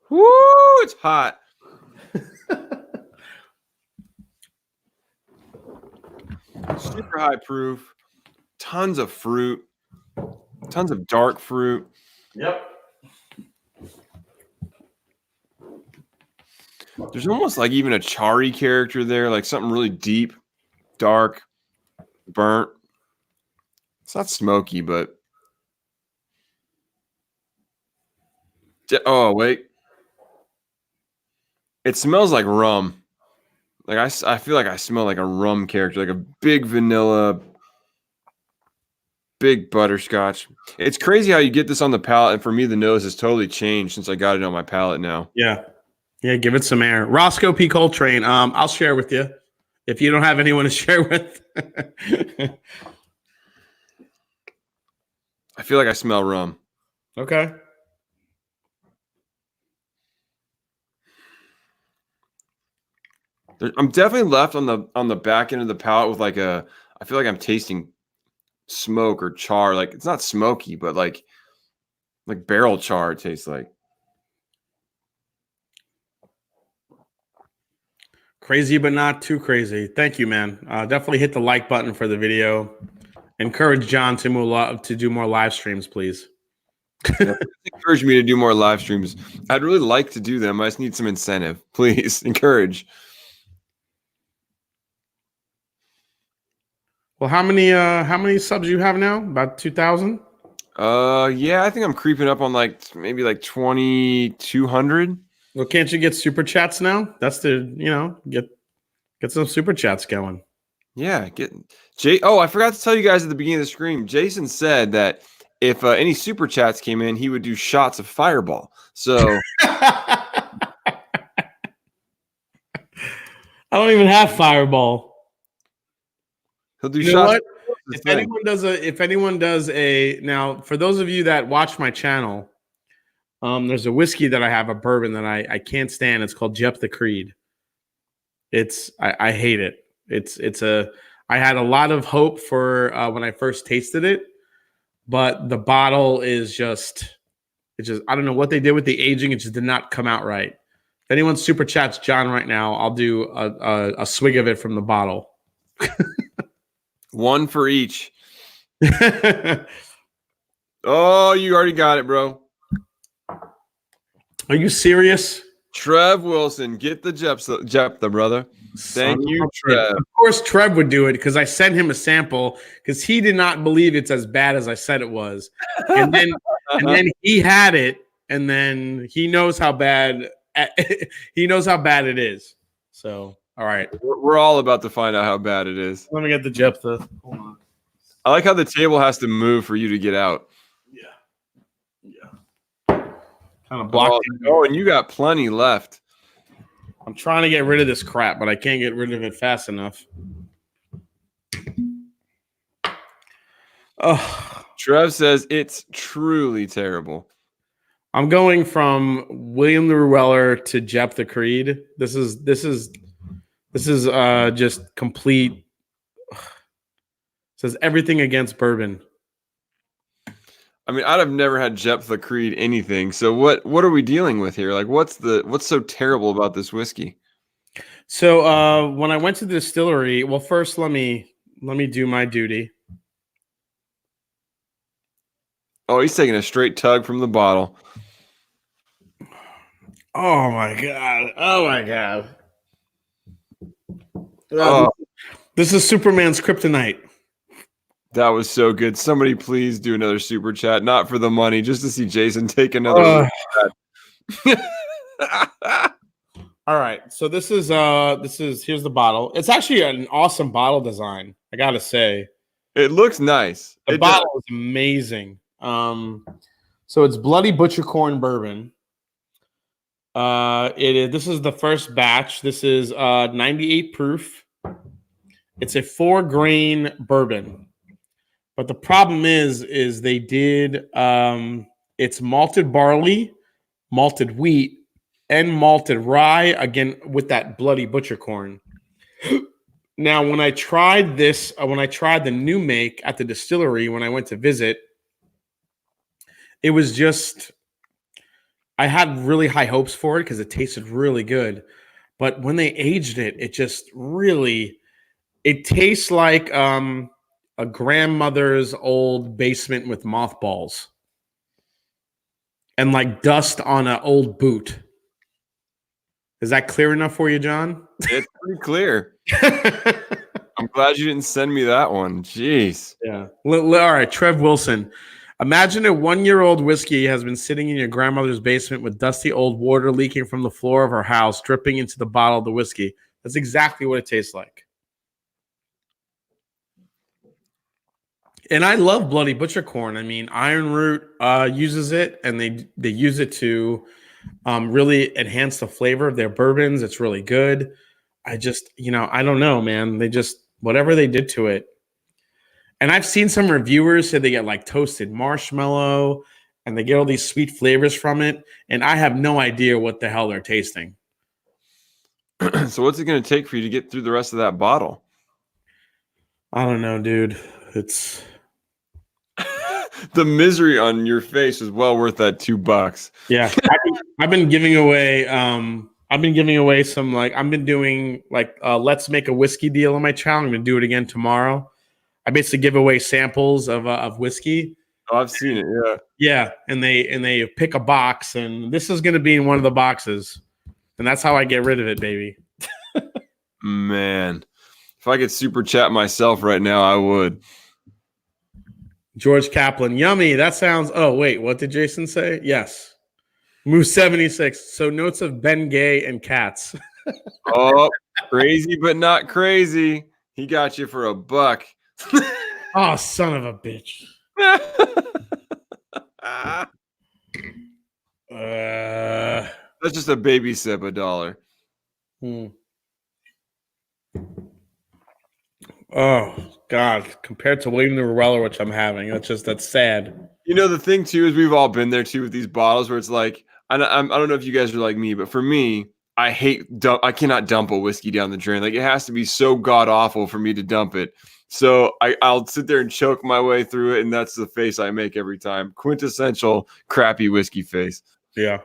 Woo, it's hot. Super high proof. tons of fruit, tons of dark fruit. Yep. There's almost like even a charry character there, like something really deep, dark, burnt. It's not smoky, but oh wait, it smells like rum. Like I feel like I smell like a rum character, like a big vanilla, big butterscotch. It's crazy how you get this on the palate, and for me, the nose has totally changed since I got it on my palate now. Yeah. Yeah, give it some air. Roscoe P. Coltrane, I'll share with you if you don't have anyone to share with. I feel like I smell rum. Okay. I'm definitely left on the back end of the palate with like I feel like I'm tasting smoke or char. Like it's not smoky, but like barrel char it tastes like. Crazy, but not too crazy. Thank you, man. Definitely hit the like button for the video. Encourage John to do more live streams, please. Encourage me to do more live streams. I'd really like to do them. I just need some incentive. Please encourage. Well, how many subs you have now? About 2,000? Yeah, I think I'm creeping up on maybe 2,200. Well, can't you get super chats now? That's get some super chats going. Yeah, Oh, I forgot to tell you guys at the beginning of the stream. Jason said that if any super chats came in, he would do shots of Fireball. So I don't even have Fireball. He'll do shots. If anyone does a now, for those of you that watch my channel, there's a whiskey that I have, a bourbon that I can't stand. It's called Jephthah Creed. I hate it. I had a lot of hope for when I first tasted it, but the bottle is I don't know what they did with the aging. It just did not come out right. If anyone super chats John right now, I'll do a swig of it from the bottle. One for each. Oh, you already got it, bro. Are you serious? Trev Wilson, get the Jephthah, brother. Thank you, Trev. Of course, Trev would do it because I sent him a sample because he did not believe it's as bad as I said it was, and then he had it, and then he knows how bad it is. So, all right, we're all about to find out how bad it is. Let me get the Jephthah. Hold on. I like how the table has to move for you to get out. Yeah. Kind of blocked. Oh, and you got plenty left. I'm trying to get rid of this crap, but I can't get rid of it fast enough. Oh. Trev says it's truly terrible. I'm going from William the Ruweller to Jephthah Creed. This is just complete. Says everything against bourbon. I mean, I've never had Jephthah Creed anything. So what are we dealing with here? Like, what's so terrible about this whiskey? So when I went to the distillery, well, first let me do my duty. Oh, he's taking a straight tug from the bottle. Oh my god! Oh my god! This is Superman's kryptonite. That was so good. Somebody please do another super chat, not for the money, just to see Jason take another. All right, so this is here's the bottle. It's actually an awesome bottle design. I gotta say, it looks nice. The bottle is amazing. So it's Bloody Butcher Corn Bourbon. This is the first batch. This is 98 proof. It's a 4-grain bourbon. But the problem is they did it's malted barley, malted wheat, and malted rye, again with that bloody butcher corn. Now, when I tried this, when I tried the new make at the distillery when I went to visit, it was just, I had really high hopes for it because it tasted really good. But when they aged it, it just really, it tastes like a grandmother's old basement with mothballs and like dust on an old boot. Is that clear enough for you, John? It's pretty clear. I'm glad you didn't send me that one. Jeez. Yeah. All right, Trev Wilson. Imagine a 1-year-old whiskey has been sitting in your grandmother's basement with dusty old water leaking from the floor of her house, dripping into the bottle of the whiskey. That's exactly what it tastes like. And I love Bloody Butcher Corn. I mean, Iron Root uses it, and they use it to really enhance the flavor of their bourbons. It's really good. I just, I don't know, man. They just, whatever they did to it. And I've seen some reviewers say they get like toasted marshmallow and they get all these sweet flavors from it. And I have no idea what the hell they're tasting. So what's it going to take for you to get through the rest of that bottle? I don't know, dude. It's the misery on your face is well worth that $2. Yeah. I've been giving away some I've been doing let's make a whiskey deal on my channel. I'm gonna do it again tomorrow. I basically give away samples of whiskey. Oh, I've seen it, yeah. Yeah, and they pick a box, and this is gonna be in one of the boxes. And that's how I get rid of it, baby. Man. If I could super chat myself right now, I would. George Kaplan, yummy. That sounds. Oh, wait, what did Jason say? Yes. Moose 76. So notes of Ben Gay and cats. Oh, crazy, but not crazy. He got you for $1. Oh, son of a bitch. That's just a baby sip, $1. Oh God! Compared to William the Reweller, which I'm having, that's sad. The thing too is we've all been there too with these bottles where it's like I don't know if you guys are like me, but for me, I cannot dump a whiskey down the drain. Like it has to be so god awful for me to dump it. So I'll sit there and choke my way through it, and that's the face I make every time. Quintessential crappy whiskey face. Yeah.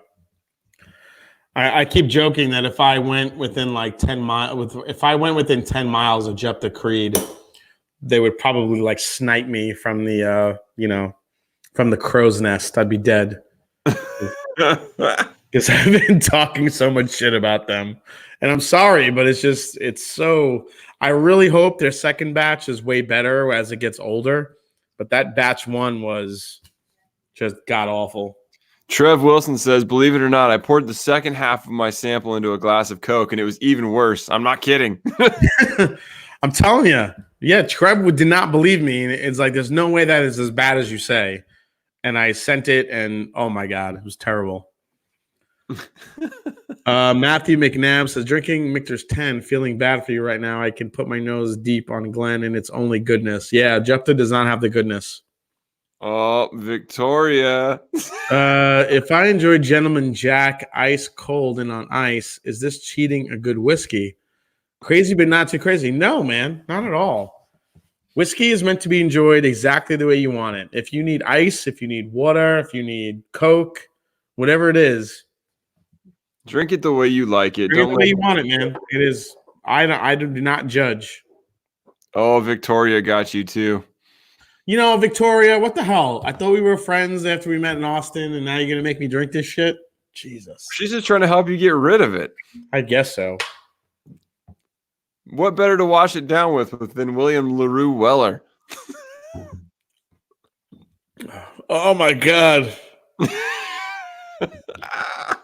I keep joking that if I went within 10 miles, if I went within 10 miles of Jepta Creed, they would probably snipe me from the from the crow's nest. I'd be dead because I've been talking so much shit about them, and I'm sorry, but it's so. I really hope their second batch is way better as it gets older, but that batch one was just god awful. Trev Wilson says, believe it or not, I poured the second half of my sample into a glass of Coke, and it was even worse. I'm not kidding. I'm telling you. Yeah, Trev did not believe me. And it's like, there's no way that is as bad as you say. And I sent it, and oh, my God, it was terrible. Matthew McNabb says, drinking Michter's 10, feeling bad for you right now. I can put my nose deep on Glen, and it's only goodness. Yeah, Jepta does not have the goodness. Oh, Victoria. If I enjoy Gentleman Jack ice cold and on ice, is this cheating a good whiskey? Crazy, but not too crazy. No, man, not at all. Whiskey is meant to be enjoyed exactly the way you want it. If you need ice, if you need water, if you need Coke, whatever it is, drink it the way you like it. Drink it the way you want it, man. It is. I do not judge. Oh, Victoria got you too. Victoria, what the hell? I thought we were friends after we met in Austin, and now you're going to make me drink this shit? Jesus. She's just trying to help you get rid of it. I guess so. What better to wash it down with than William Larue Weller? Oh, my God.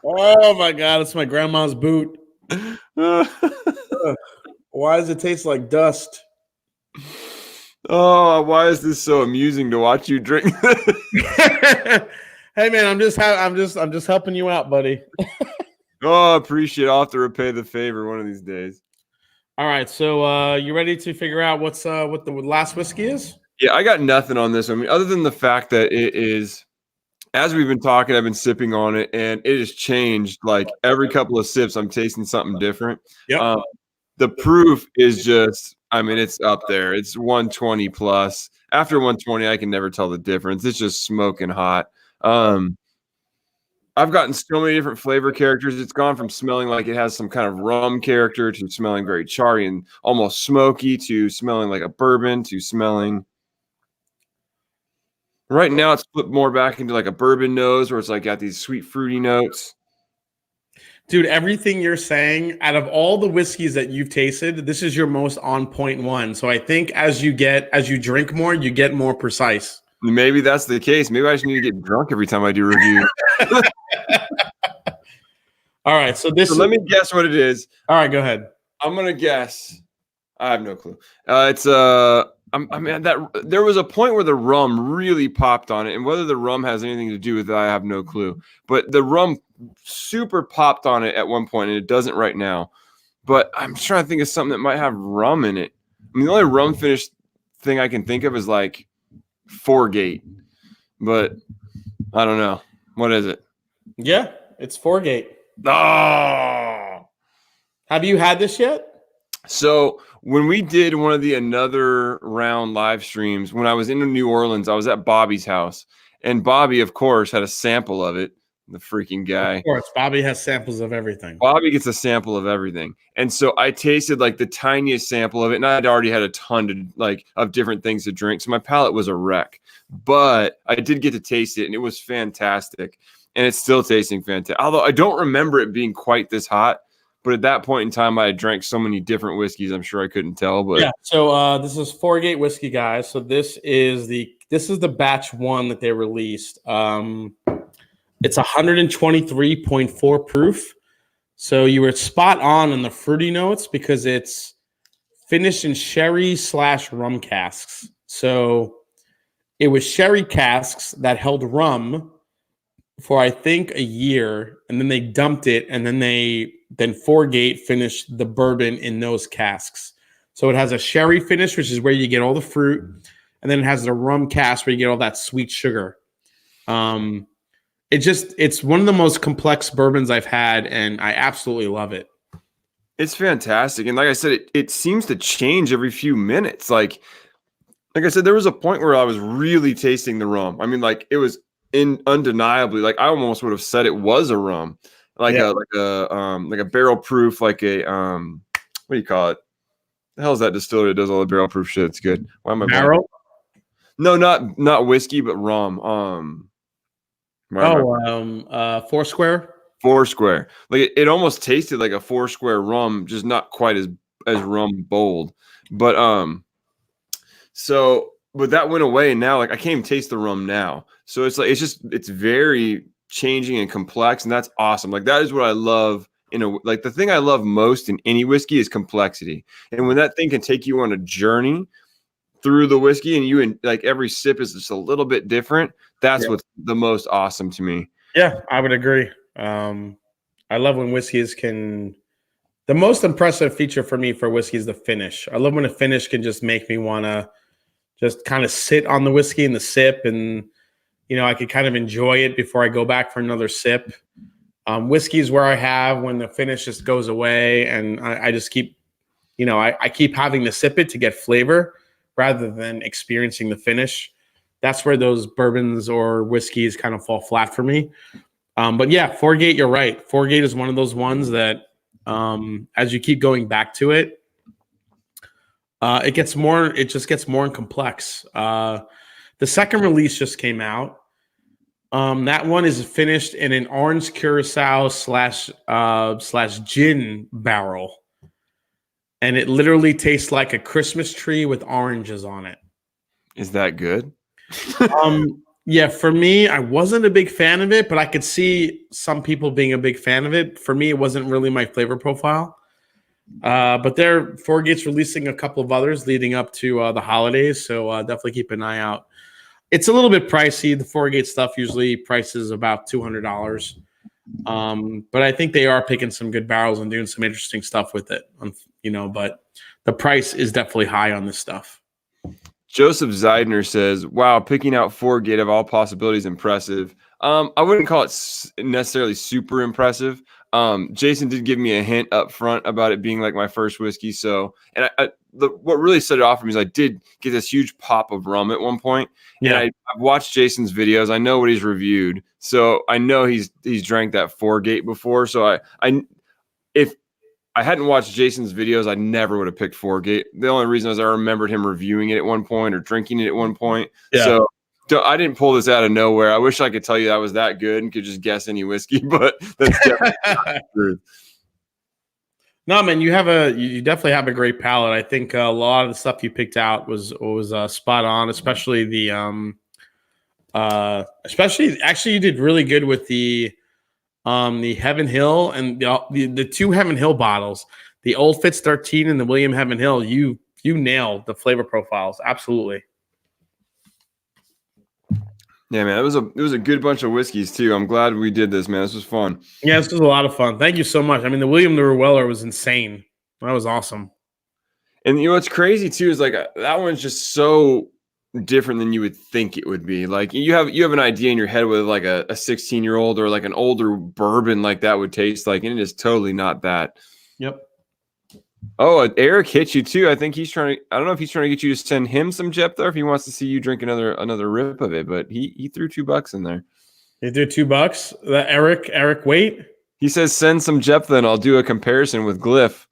Oh, my God. It's my grandma's boot. Why does it taste like dust? Oh, why is this so amusing to watch you drink? Hey man, I'm just helping you out, buddy. Oh, I appreciate it. I'll have to repay the favor one of these days. All right, so you ready to figure out what the last whiskey is? Yeah, I got nothing on this. I mean, other than the fact that it is, as we've been talking, I've been sipping on it, and it has changed. Like every couple of sips, I'm tasting something different. Yep. The proof is just, I mean, it's up there. It's 120 plus. After 120, I can never tell the difference. It's just smoking hot. I've gotten so many different flavor characters. It's gone from smelling like it has some kind of rum character to smelling very charry and almost smoky to smelling like a bourbon to smelling Right now, it's flipped more back into like a bourbon nose, where it's like got these sweet fruity notes. Dude, everything you're saying, out of all the whiskeys that you've tasted, this is your most on point one. So I think as you drink more, you get more precise. Maybe that's the case. Maybe I just need to get drunk every time I do reviews. All right, so let me guess what it is. All right, go ahead. I'm gonna guess. I have no clue. It's I mean that there was a point where the rum really popped on it, and whether the rum has anything to do with it, I have no clue. But the rum super popped on it at one point, and it doesn't right now. But I'm trying to think of something that might have rum in it. I mean, the only rum finished thing I can think of is like Foregate, but I don't know. What is it? Yeah, it's Foregate. Oh, have you had this yet? So when we did one of the Another Round live streams, when I was in New Orleans, I was at Bobby's house, and Bobby, of course, had a sample of it. The freaking guy. Of course, Bobby has samples of everything. Bobby gets a sample of everything, and so I tasted like the tiniest sample of it, and I'd already had a ton of different things to drink, so my palate was a wreck. But I did get to taste it, and it was fantastic, and it's still tasting fantastic. Although I don't remember it being quite this hot. But at that point in time, I had drank so many different whiskeys, I'm sure I couldn't tell. But yeah, so this is Foregate whiskey, guys. So this is the batch one that they released. It's 123.4 proof. So you were spot on the fruity notes because it's finished in sherry/rum casks. So it was sherry casks that held rum for I think a year, and then they dumped it, and then Foregate finished the bourbon in those casks. So it has a sherry finish, which is where you get all the fruit, and then it has the rum cask where you get all that sweet sugar. It's one of the most complex bourbons I've had, and I absolutely love it. It's fantastic, and like I said, it seems to change every few minutes. Like I said, there was a point where I was really tasting the rum. I mean, like it was undeniably, like I almost would have said it was a rum, like a barrel proof, like a what do you call it? The hell's that distillery that does all the barrel proof shit? It's good. Why am I barrel? No, not whiskey, but rum. Foursquare. Foursquare. Like it almost tasted like a Foursquare rum, just not quite as rum bold. But but that went away, and now like I can't even taste the rum now. So it's like it's very changing and complex, and that's awesome. Like that is what I love like the thing I love most in any whiskey is complexity. And when that thing can take you on a journey through the whiskey, and like every sip is just a little bit different, that's what's the most awesome to me. Yeah, I would agree. I love when whiskeys can. The most impressive feature for me for whiskey is the finish. I love when a finish can just make me want to just kind of sit on the whiskey and the sip, and I could kind of enjoy it before I go back for another sip. Whiskey is where I have when the finish just goes away, and I just keep, I keep having to sip it to get flavor rather than experiencing the finish. That's where those bourbons or whiskeys kind of fall flat for me. But yeah, Foregate, you're right. Foregate is one of those ones that as you keep going back to it, it just gets more complex. The second release just came out. That one is finished in an orange curacao slash gin barrel. And it literally tastes like a Christmas tree with oranges on it. Is that good? Yeah, for me, I wasn't a big fan of it, but I could see some people being a big fan of it. For me, it wasn't really my flavor profile. But Foregate's releasing a couple of others leading up to the holidays, so definitely keep an eye out. It's a little bit pricey. The Foregate stuff usually prices about $200. But I think they are picking some good barrels and doing some interesting stuff with it, but the price is definitely high on this stuff. Joseph Zeidner says, wow, picking out Foregate of all possibilities, impressive. I wouldn't call it necessarily super impressive. Jason did give me a hint up front about it being like my first whiskey. So, and what really set it off for me is I did get this huge pop of rum at one point. Yeah. And I've watched Jason's videos. I know what he's reviewed. So I know he's drank that Foregate before. So if I hadn't watched Jason's videos, I never would have picked Foregate. The only reason is I remembered him reviewing it at one point or drinking it at one point. Yeah. So I didn't pull this out of nowhere. I wish I could tell you I was that good and could just guess any whiskey, but that's definitely not the truth. No, man, you definitely have a great palate. I think a lot of the stuff you picked out was spot on, especially actually you did really good with the Heaven Hill and the two Heaven Hill bottles, the Old Fitz 13 and the William Heaven Hill. You nailed the flavor profiles. Absolutely. Yeah, man, it was a good bunch of whiskeys too. I'm glad we did this, man. This was fun. Yeah, this was a lot of fun. Thank you so much. I mean, the William the Weller was insane. That was awesome. And you know what's crazy too is like that one's just so different than you would think it would be. Like you have an idea in your head with like a 16-year-old or like an older bourbon like that would taste like, and it is totally not that. Yep. Oh, Eric hit you too. I think I don't know if he's trying to get you to send him some Jeptha or if he wants to see you drink another rip of it, but he threw $2 in there. He threw $2. Eric, wait. He says send some Jeptha and I'll do a comparison with Glyph.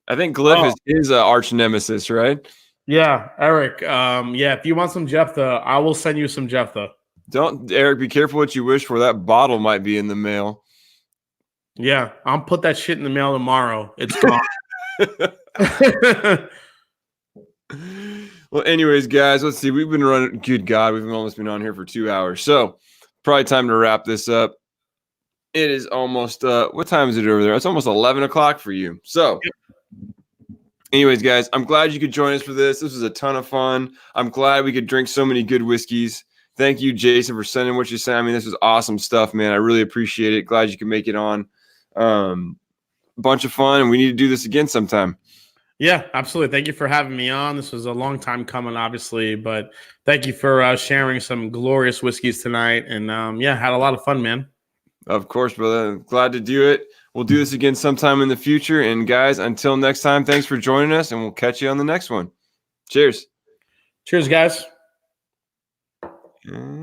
I think Glyph is his arch nemesis, right? Yeah, Eric. If you want some Jeptha, I will send you some Jeptha. Don't, Eric, be careful what you wish for. That bottle might be in the mail. Yeah, I'll put that shit in the mail tomorrow. It's gone. Well, anyways, guys, let's see. We've been running. Good God, we've almost been on here for 2 hours. So probably time to wrap this up. It is almost what time is it over there? It's almost 11 o'clock for you. So anyways, guys, I'm glad you could join us for this. This was a ton of fun. I'm glad we could drink so many good whiskeys. Thank you, Jason, for sending what you sent. I mean, this was awesome stuff, man. I really appreciate it. Glad you could make it on. Bunch of fun, and we need to do this again sometime. Yeah, absolutely. Thank you for having me on. This was a long time coming, obviously, but thank you for sharing some glorious whiskeys tonight. And had a lot of fun, man. Of course, brother. Glad to do it. We'll do this again sometime in the future. And guys, until next time, thanks for joining us, and we'll catch you on the next one. Cheers. Cheers, guys. Okay.